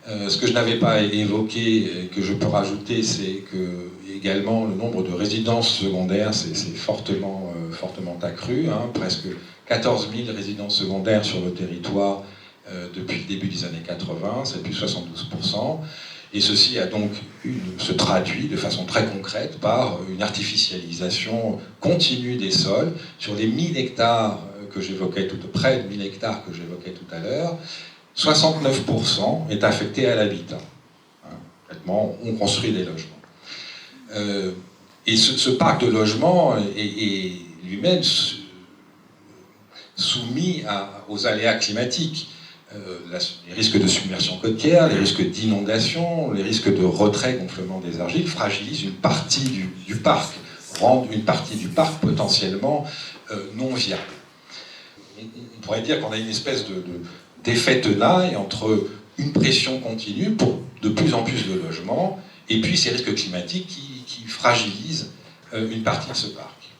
[SPEAKER 1] Ce que je n'avais pas évoqué et que je peux rajouter, c'est que également le nombre de résidences secondaires s'est fortement accru, presque 14 000 résidences secondaires sur le territoire depuis le début des années 80, c'est plus 72%. Et ceci a donc se traduit de façon très concrète par une artificialisation continue des sols sur les 1000 hectares que j'évoquais près de 1000 hectares que j'évoquais tout à l'heure. 69% est affecté à l'habitat. Concrètement, on construit des logements. Et ce parc de logements est lui-même soumis aux aléas climatiques. Les risques de submersion côtière, les risques d'inondation, les risques de retrait gonflement des argiles fragilisent une partie du parc, rendent une partie du parc potentiellement non viable. On pourrait dire qu'on a une espèce d'effet tenaille entre une pression continue pour de plus en plus de logements et puis ces risques climatiques qui fragilisent une partie de ce parc.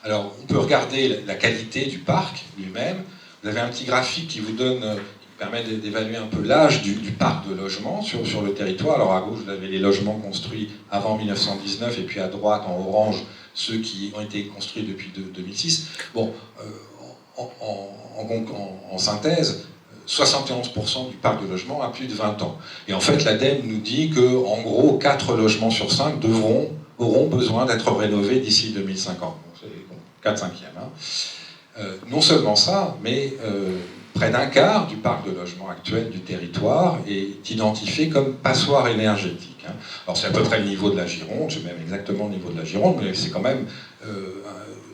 [SPEAKER 1] Alors, on peut regarder la qualité du parc lui-même. Vous avez un petit graphique qui permet d'évaluer un peu l'âge du parc de logements sur le territoire. Alors à gauche, vous avez les logements construits avant 1919, et puis à droite, en orange, ceux qui ont été construits depuis 2006. Bon, en synthèse, 71% du parc de logements a plus de 20 ans. Et en fait, l'ADEME nous dit que, en gros, 4 logements sur 5 auront besoin d'être rénovés d'ici 2050. Bon, c'est 4/5. Non seulement ça, mais près d'un quart du parc de logement actuel du territoire est identifié comme passoire énergétique. Alors c'est à peu près le niveau de la Gironde, c'est même exactement le niveau de la Gironde, mais c'est quand même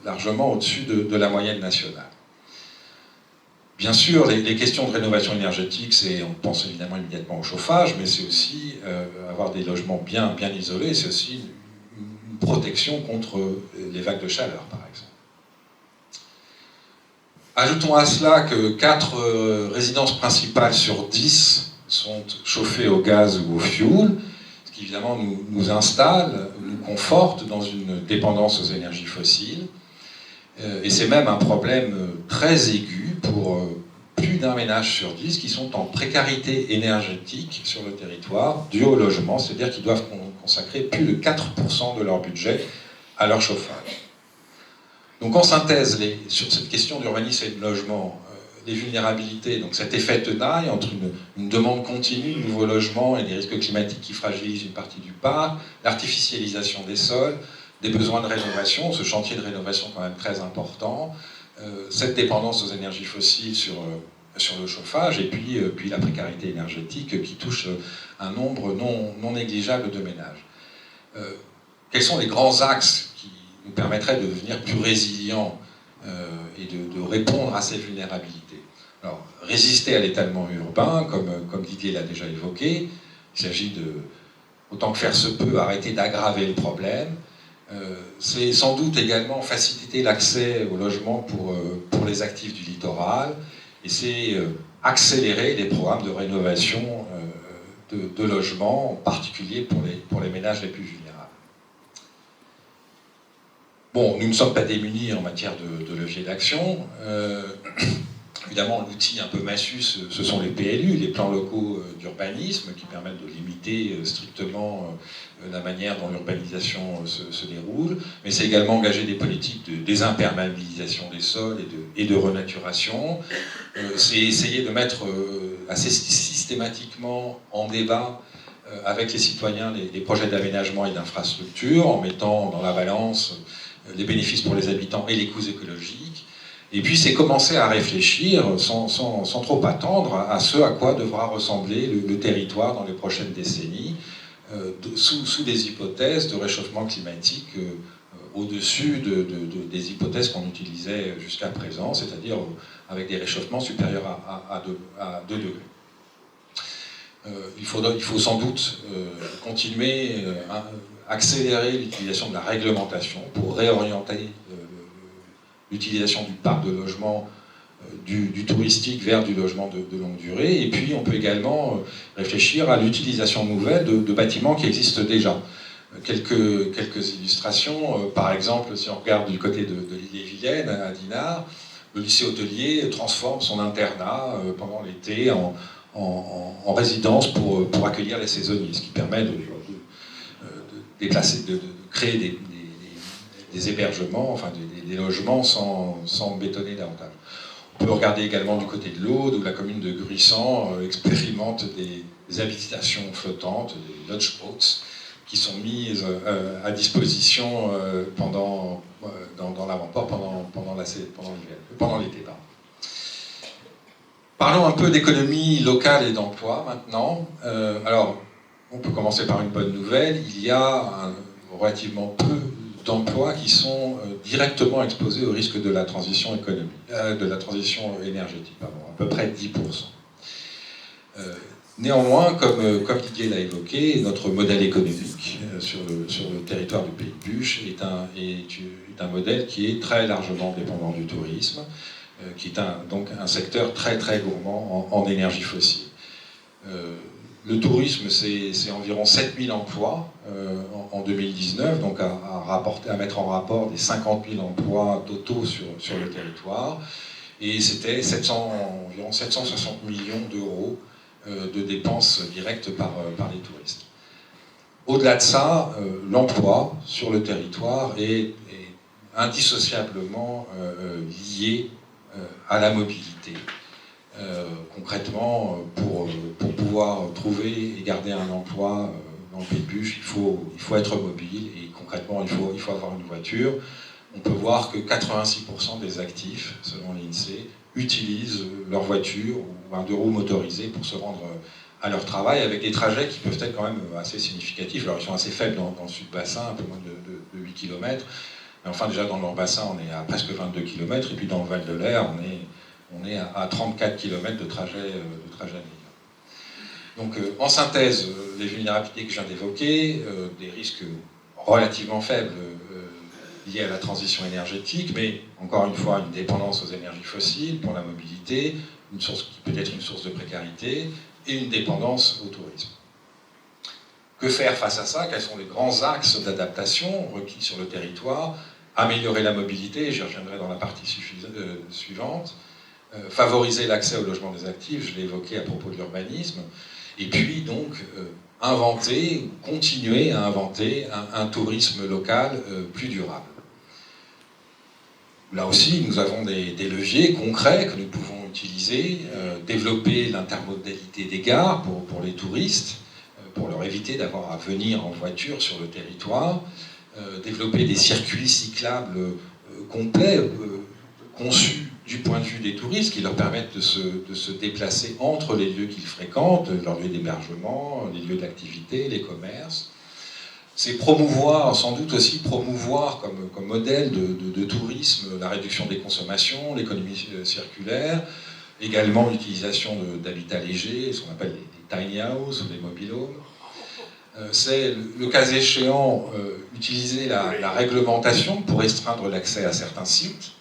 [SPEAKER 1] largement au-dessus de la moyenne nationale. Bien sûr, les questions de rénovation énergétique, on pense évidemment immédiatement au chauffage, mais c'est aussi avoir des logements bien isolés, c'est aussi une protection contre les vagues de chaleur, par exemple. Ajoutons à cela que 4 résidences principales sur 10 sont chauffées au gaz ou au fioul, ce qui évidemment nous installe, nous conforte dans une dépendance aux énergies fossiles. Et c'est même un problème très aigu pour plus d'un ménage sur 10 qui sont en précarité énergétique sur le territoire, dû au logement, c'est-à-dire qu'ils doivent consacrer plus de 4% de leur budget à leur chauffage. Donc en synthèse, sur cette question d'urbanisme et de logement, les vulnérabilités, donc cet effet tenaille entre une demande continue de nouveaux logements et des risques climatiques qui fragilisent une partie du parc, l'artificialisation des sols, des besoins de rénovation, ce chantier de rénovation quand même très important, cette dépendance aux énergies fossiles sur le chauffage, et puis la précarité énergétique qui touche un nombre non négligeable de ménages. Quels sont les grands axes qui nous permettraient de devenir plus résilients et de répondre à ces vulnérabilités? Alors, résister à l'étalement urbain, comme Didier l'a déjà évoqué, il s'agit autant que faire se peut, arrêter d'aggraver le problème. C'est sans doute également faciliter l'accès au logement pour les actifs du littoral, et c'est accélérer les programmes de rénovation de logements, en particulier pour les ménages les plus vulnérables. Bon, nous ne sommes pas démunis en matière de levier d'action. Évidemment, l'outil un peu massue, ce sont les PLU, les plans locaux d'urbanisme, qui permettent de limiter strictement la manière dont l'urbanisation se déroule. Mais c'est également engager des politiques de désimperméabilisation des sols et de renaturation. C'est essayer de mettre assez systématiquement en débat avec les citoyens les projets d'aménagement et d'infrastructure, en mettant dans la balance les bénéfices pour les habitants et les coûts écologiques. Et puis c'est commencer à réfléchir, sans trop attendre, à ce à quoi devra ressembler le territoire dans les prochaines décennies, sous des hypothèses de réchauffement climatique au-dessus des hypothèses qu'on utilisait jusqu'à présent, c'est-à-dire avec des réchauffements supérieurs à 2 degrés. Il faut sans doute continuer à accélérer l'utilisation de la réglementation pour réorienter l'utilisation du parc de logement du touristique vers du logement de longue durée. Et puis on peut également réfléchir à l'utilisation nouvelle de bâtiments qui existent déjà. Quelques illustrations, par exemple, si on regarde du côté de l'Ille-et-Vilaine, à Dinard, le lycée hôtelier transforme son internat pendant l'été en résidence pour accueillir les saisonniers, ce qui permet de créer des hébergements, enfin des logements sans bétonner davantage. On peut regarder également du côté de l'Aude, où la commune de Gruissant expérimente des habitations flottantes, des lodge boats, qui sont mises à disposition dans l'avant-port pendant l'été. Parlons un peu d'économie locale et d'emploi maintenant. Alors, on peut commencer par une bonne nouvelle. Il y a relativement peu d'emplois qui sont directement exposés au risque de la transition énergétique, à peu près 10%. Néanmoins, comme Didier l'a évoqué, notre modèle économique sur le territoire du Pays de Buch est un modèle qui est très largement dépendant du tourisme, qui est donc un secteur très très gourmand en énergie fossile. Le tourisme, c'est environ 7000 emplois en 2019, donc à mettre en rapport des 50 000 emplois totaux sur le territoire. Et c'était environ 760 millions d'euros de dépenses directes par les touristes. Au-delà de ça, l'emploi sur le territoire est indissociablement lié à la mobilité. Concrètement, pour pouvoir trouver et garder un emploi dans le Pays de Buch, il faut être mobile et concrètement, il faut avoir une voiture. On peut voir que 86% des actifs, selon l'INSEE, utilisent leur voiture ou un 2 roues motorisé pour se rendre à leur travail, avec des trajets qui peuvent être quand même assez significatifs. Alors ils sont assez faibles dans le sud-bassin, un peu moins de 8 km, mais enfin déjà dans le nord-bassin on est à presque 22 km, et puis dans le Val de l'Air on est à 34 km de trajet annuel. Donc en synthèse, les vulnérabilités que je viens d'évoquer, des risques relativement faibles liés à la transition énergétique, mais encore une fois une dépendance aux énergies fossiles pour la mobilité, une source qui peut être une source de précarité, et une dépendance au tourisme. Que faire face à ça? Quels sont les grands axes d'adaptation requis sur le territoire? Améliorer la mobilité, j'y reviendrai dans la partie suivante. Favoriser l'accès au logement des actifs, je l'ai évoqué à propos de l'urbanisme, et puis donc continuer à inventer un tourisme local plus durable. Là aussi, nous avons des leviers concrets que nous pouvons utiliser, développer l'intermodalité des gares pour les touristes, pour leur éviter d'avoir à venir en voiture sur le territoire, développer des circuits cyclables complets, conçus du point de vue des touristes, qui leur permettent de se déplacer entre les lieux qu'ils fréquentent, leurs lieux d'hébergement, les lieux d'activité, les commerces. C'est sans doute aussi promouvoir comme modèle de tourisme la réduction des consommations, l'économie circulaire, également l'utilisation d'habitats légers, ce qu'on appelle les tiny houses ou les mobil-homes. C'est, le cas échéant, utiliser la réglementation pour restreindre l'accès à certains sites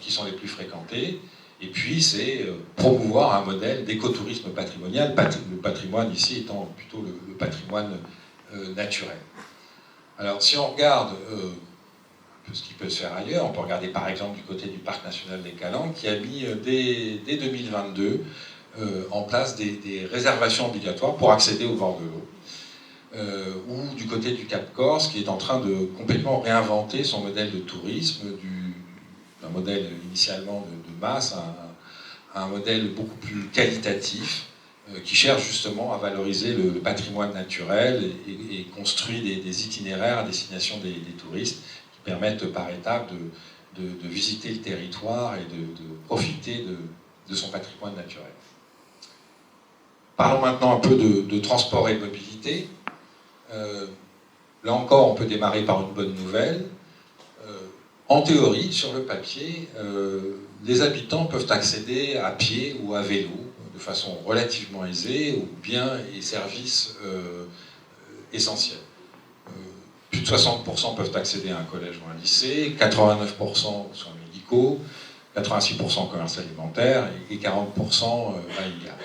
[SPEAKER 1] qui sont les plus fréquentés, Et puis, c'est promouvoir un modèle d'écotourisme patrimonial, le patrimoine ici étant plutôt le patrimoine naturel. Alors, si on regarde ce qui peut se faire ailleurs, on peut regarder par exemple du côté du Parc national des Calanques, qui a mis dès 2022 en place des réservations obligatoires pour accéder au bord de l'eau. Ou du côté du Cap Corse, qui est en train de complètement réinventer son modèle de tourisme, d'un modèle initialement de masse à un modèle beaucoup plus qualitatif, qui cherche justement à valoriser le patrimoine naturel et construit des itinéraires à destination des touristes qui permettent par étapes de visiter le territoire et de profiter de son patrimoine naturel. Parlons maintenant un peu de transport et de mobilité. Là encore, on peut démarrer par une bonne nouvelle. En théorie, sur le papier, les habitants peuvent accéder à pied ou à vélo de façon relativement aisée aux biens et services essentiels. Plus de 60% peuvent accéder à un collège ou un lycée, 89% aux soins médicaux, 86% au commerce alimentaire et 40% à une gare.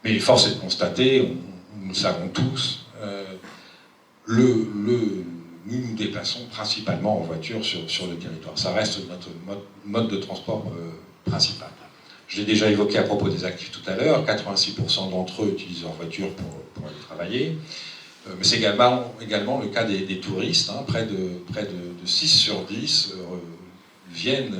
[SPEAKER 1] Mais force est de constater, nous le savons tous, nous nous déplaçons principalement en voiture sur le territoire. Ça reste notre mode de transport principal. Je l'ai déjà évoqué à propos des actifs tout à l'heure, 86% d'entre eux utilisent leur voiture pour aller travailler. Mais c'est également le cas des touristes. Hein. Près de 6 sur 10 viennent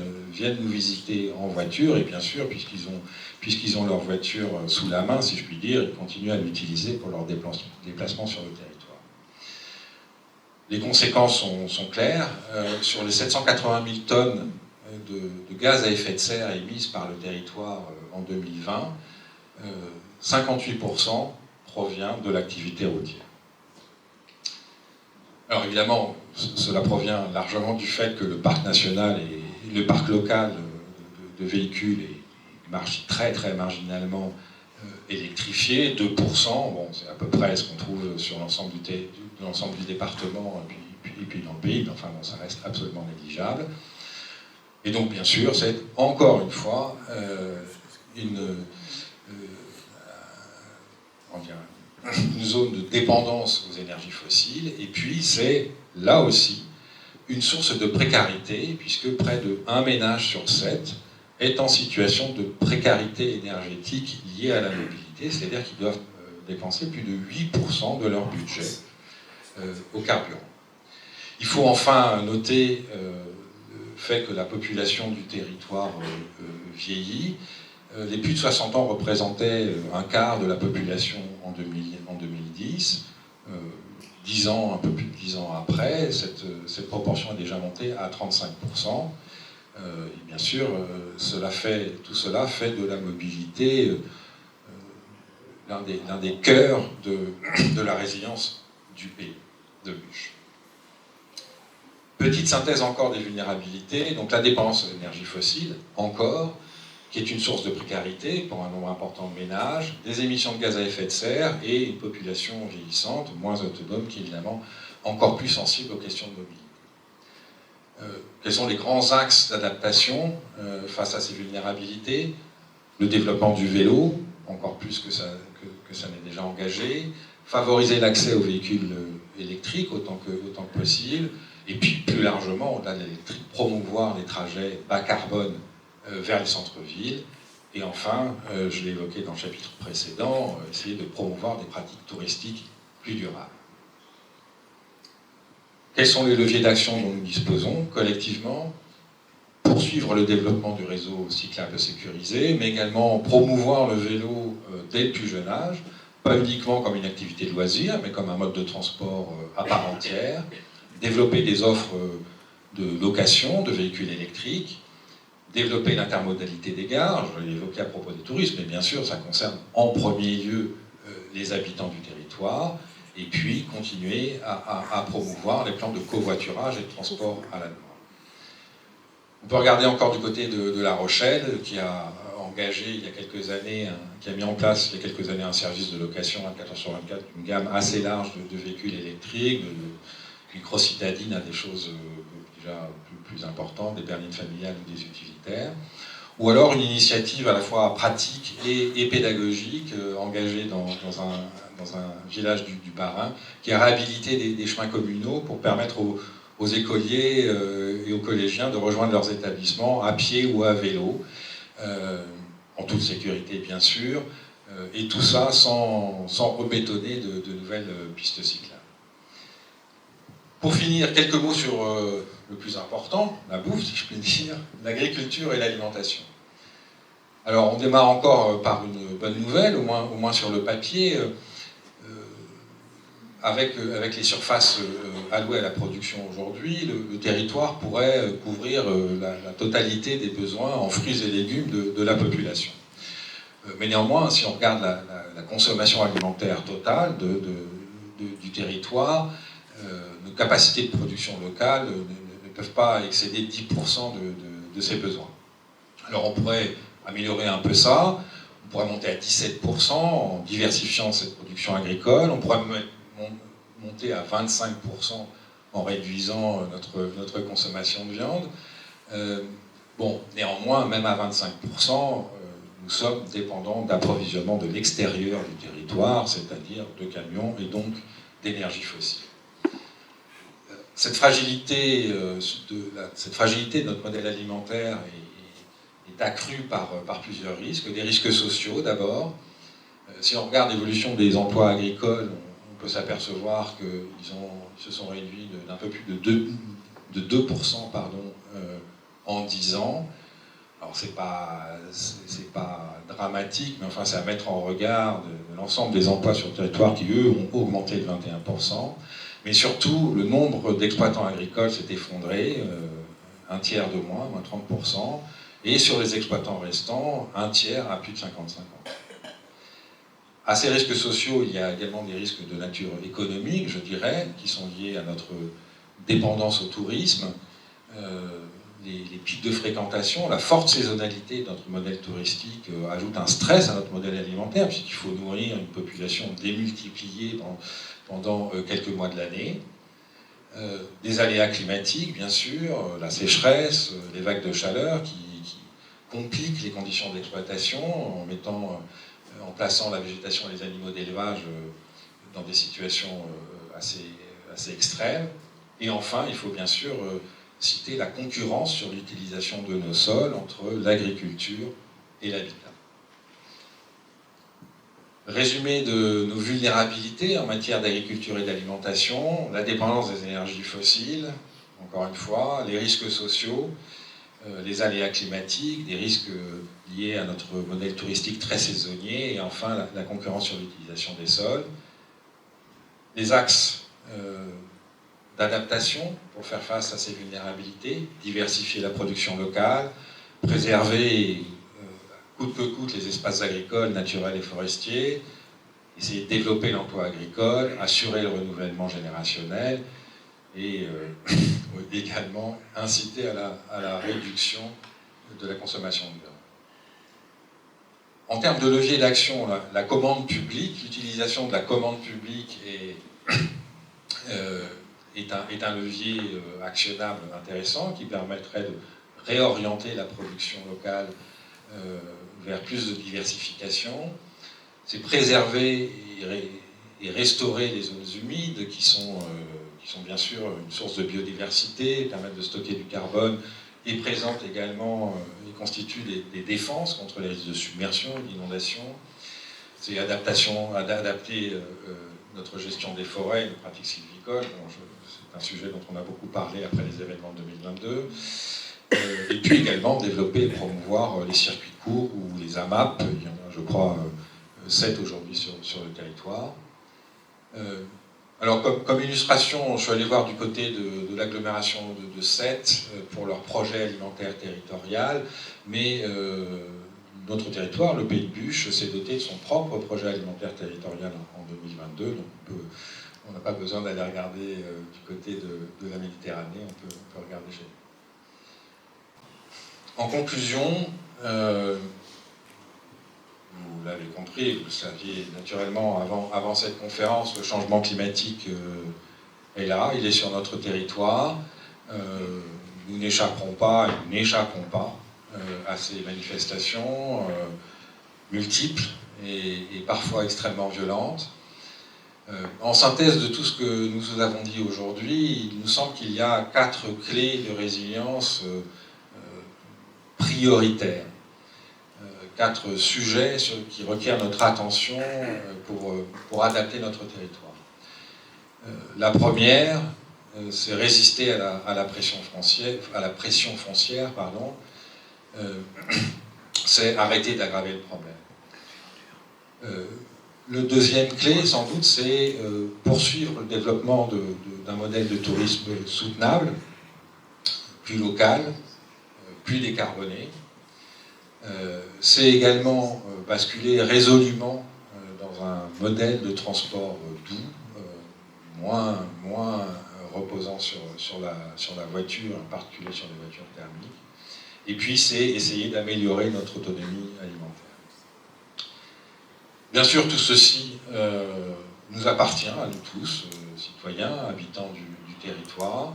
[SPEAKER 1] nous visiter en voiture, et bien sûr, puisqu'ils ont leur voiture sous la main, si je puis dire, ils continuent à l'utiliser pour leur déplacement sur le territoire. Les conséquences sont claires. Sur les 780 000 tonnes de gaz à effet de serre émises par le territoire en 2020, 58% provient de l'activité routière. Alors évidemment, cela provient largement du fait que le parc national et le parc local de véhicules est très très marginalement électrifié, 2%, bon, c'est à peu près ce qu'on trouve sur l'ensemble du département et puis dans le pays, mais enfin bon, ça reste absolument négligeable. Et donc bien sûr, c'est encore une fois une zone de dépendance aux énergies fossiles, et puis c'est là aussi une source de précarité, puisque près de 1 ménage sur 7 est en situation de précarité énergétique liée à la mobilité, c'est-à-dire qu'ils doivent dépenser plus de 8% de leur budget au carburant. Il faut enfin noter le fait que la population du territoire vieillit. Les plus de 60 ans représentaient un quart de la population en 2010. 10 ans, un peu plus de 10 ans après, cette proportion est déjà montée à 35%. Et bien sûr, tout cela fait de la mobilité l'un des cœurs de la résilience du pays, de l'UCHE. Petite synthèse encore des vulnérabilités, donc la dépendance aux énergies fossiles, encore, qui est une source de précarité pour un nombre important de ménages, des émissions de gaz à effet de serre et une population vieillissante, moins autonome, qui est évidemment encore plus sensible aux questions de mobilité. Quels sont les grands axes d'adaptation face à ces vulnérabilités? Le développement du vélo, encore plus que ça n'est déjà engagé, favoriser l'accès aux véhicules électriques autant que possible, et puis plus largement, au-delà de l'électrique, promouvoir les trajets bas carbone vers les centres-villes, et enfin, je l'ai évoqué dans le chapitre précédent, essayer de promouvoir des pratiques touristiques plus durables. Quels sont les leviers d'action dont nous disposons collectivement? Poursuivre le développement du réseau cyclable sécurisé, mais également promouvoir le vélo dès le plus jeune âge, pas uniquement comme une activité de loisir, mais comme un mode de transport à part entière, développer des offres de location de véhicules électriques, développer l'intermodalité des gares, je l'ai évoqué à propos des touristes, mais bien sûr ça concerne en premier lieu les habitants du territoire, et puis continuer à promouvoir les plans de covoiturage et de transport à la demande. On peut regarder encore du côté de La Rochelle, qui a engagé il y a quelques années, qui a mis en place il y a quelques années un service de location 24/24, une gamme assez large de véhicules électriques, de micro-citadines à des choses déjà plus importantes, des berlines familiales ou des utilitaires. ou alors une initiative à la fois pratique et pédagogique, engagée dans un village du Bas-Rhin, qui a réhabilité des chemins communaux pour permettre aux écoliers et aux collégiens de rejoindre leurs établissements à pied ou à vélo, en toute sécurité bien sûr, et tout ça sans rebétonner de nouvelles pistes cyclables. Pour finir, quelques mots sur le plus important, la bouffe si je puis dire, l'agriculture et l'alimentation. Alors on démarre encore par une bonne nouvelle, au moins sur le papier, avec les surfaces allouées à la production aujourd'hui, le territoire pourrait couvrir la totalité des besoins en fruits et légumes de la population. Mais néanmoins, si on regarde la consommation alimentaire totale du territoire, nos capacités de production locale ne peuvent pas excéder 10% de ces besoins. Alors on pourrait améliorer un peu ça, on pourrait monter à 17% en diversifiant cette production agricole, on pourrait monter à 25% en réduisant notre consommation de viande. Bon, néanmoins, même à 25%, nous sommes dépendants d'approvisionnement de l'extérieur du territoire, c'est-à-dire de camions et donc d'énergie fossile. Cette fragilité de notre modèle alimentaire est accrue par plusieurs risques. Des risques sociaux d'abord. Si on regarde l'évolution des emplois agricoles, on peut s'apercevoir qu'ils se sont réduits d'un peu plus de 2% en 10 ans. Alors c'est pas dramatique, mais enfin c'est à mettre en regard de l'ensemble des emplois sur le territoire qui, eux, ont augmenté de 21%. Mais surtout, le nombre d'exploitants agricoles s'est effondré, un tiers de moins 30%, et sur les exploitants restants, un tiers à plus de 55 ans. À ces risques sociaux, il y a également des risques de nature économique, je dirais, qui sont liés à notre dépendance au tourisme, les pics de fréquentation, la forte saisonnalité de notre modèle touristique ajoute un stress à notre modèle alimentaire, puisqu'il faut nourrir une population démultipliée pendant quelques mois de l'année. Des aléas climatiques, bien sûr, la sécheresse, les vagues de chaleur qui compliquent les conditions d'exploitation en plaçant la végétation et les animaux d'élevage dans des situations assez extrêmes. Et enfin, il faut bien sûr citer la concurrence sur l'utilisation de nos sols entre l'agriculture et l'habitat. Résumé de nos vulnérabilités en matière d'agriculture et d'alimentation, la dépendance des énergies fossiles, encore une fois, les risques sociaux, les aléas climatiques, des risques liés à notre modèle touristique très saisonnier, et enfin la concurrence sur l'utilisation des sols. Les axes d'adaptation pour faire face à ces vulnérabilités, diversifier la production locale, préserver coûte que coûte les espaces agricoles, naturels et forestiers, essayer de développer l'emploi agricole, assurer le renouvellement générationnel et également inciter à la réduction de la consommation de viande. En termes de levier d'action, la commande publique, l'utilisation de la commande publique est un levier actionnable intéressant qui permettrait de réorienter la production locale vers plus de diversification. C'est préserver et restaurer les zones humides qui sont bien sûr une source de biodiversité, permettent de stocker du carbone et présentent également et constituent des défenses contre les risques de submersion et d'inondation. C'est adapter notre gestion des forêts, nos pratiques sylvicoles. C'est un sujet dont on a beaucoup parlé après les événements de 2022. Et puis également développer et promouvoir les circuits courts ou les AMAP. Il y en a, je crois, 7 aujourd'hui sur le territoire. Alors, comme illustration, je suis allé voir du côté de l'agglomération de Sète pour leur projet alimentaire territorial, mais notre territoire, le Pays de Buch, s'est doté de son propre projet alimentaire territorial en 2022, donc on n'a pas besoin d'aller regarder du côté de la Méditerranée, on peut regarder chez nous. En conclusion, vous l'avez compris, vous le saviez naturellement avant cette conférence, le changement climatique est là, il est sur notre territoire. Nous n'échapperons pas et nous n'échappons pas à ces manifestations multiples et parfois extrêmement violentes. En synthèse de tout ce que nous vous avons dit aujourd'hui, il nous semble qu'il y a 4 clés de résilience prioritaires. 4 sujets qui requièrent notre attention pour adapter notre territoire. La première, c'est résister à la pression foncière, c'est arrêter d'aggraver le problème. Le deuxième clé, sans doute, c'est poursuivre le développement d'un modèle de tourisme soutenable, plus local, plus décarboné. C'est également basculer résolument dans un modèle de transport doux, moins reposant sur la voiture, en particulier sur les voitures thermiques. Et puis, c'est essayer d'améliorer notre autonomie alimentaire. Bien sûr, tout ceci nous appartient à nous tous, citoyens, habitants du territoire,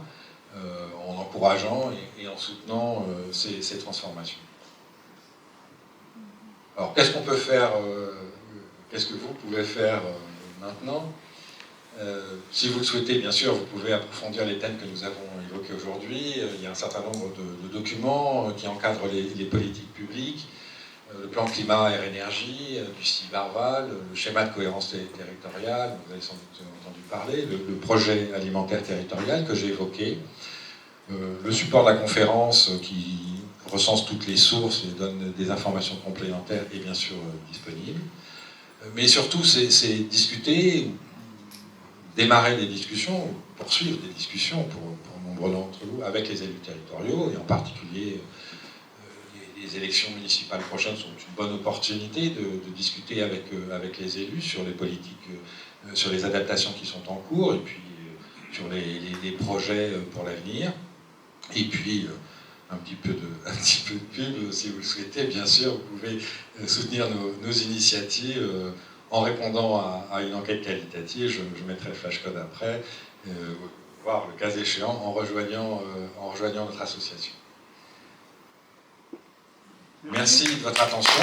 [SPEAKER 1] en encourageant et en soutenant ces transformations. Alors, qu'est-ce qu'on peut faire, qu'est-ce que vous pouvez faire maintenant ? Si vous le souhaitez, bien sûr, vous pouvez approfondir les thèmes que nous avons évoqués aujourd'hui. Il y a un certain nombre de documents qui encadrent les politiques publiques, le plan climat, air, énergie, du Steve Arval, le schéma de cohérence territoriale, vous avez sans doute entendu parler, le projet alimentaire territorial que j'ai évoqué, le support de la conférence qui recense toutes les sources et donne des informations complémentaires est bien sûr disponible. Mais surtout, c'est discuter, démarrer des discussions, poursuivre des discussions pour nombre d'entre vous avec les élus territoriaux, et en particulier les élections municipales prochaines sont une bonne opportunité de discuter avec les élus sur les politiques, sur les adaptations qui sont en cours, et puis sur les projets pour l'avenir. Et puis, un petit peu de pub, si vous le souhaitez, bien sûr, vous pouvez soutenir nos initiatives en répondant à une enquête qualitative, je mettrai le flashcode après, voire le cas échéant, en rejoignant notre association. Merci de votre attention.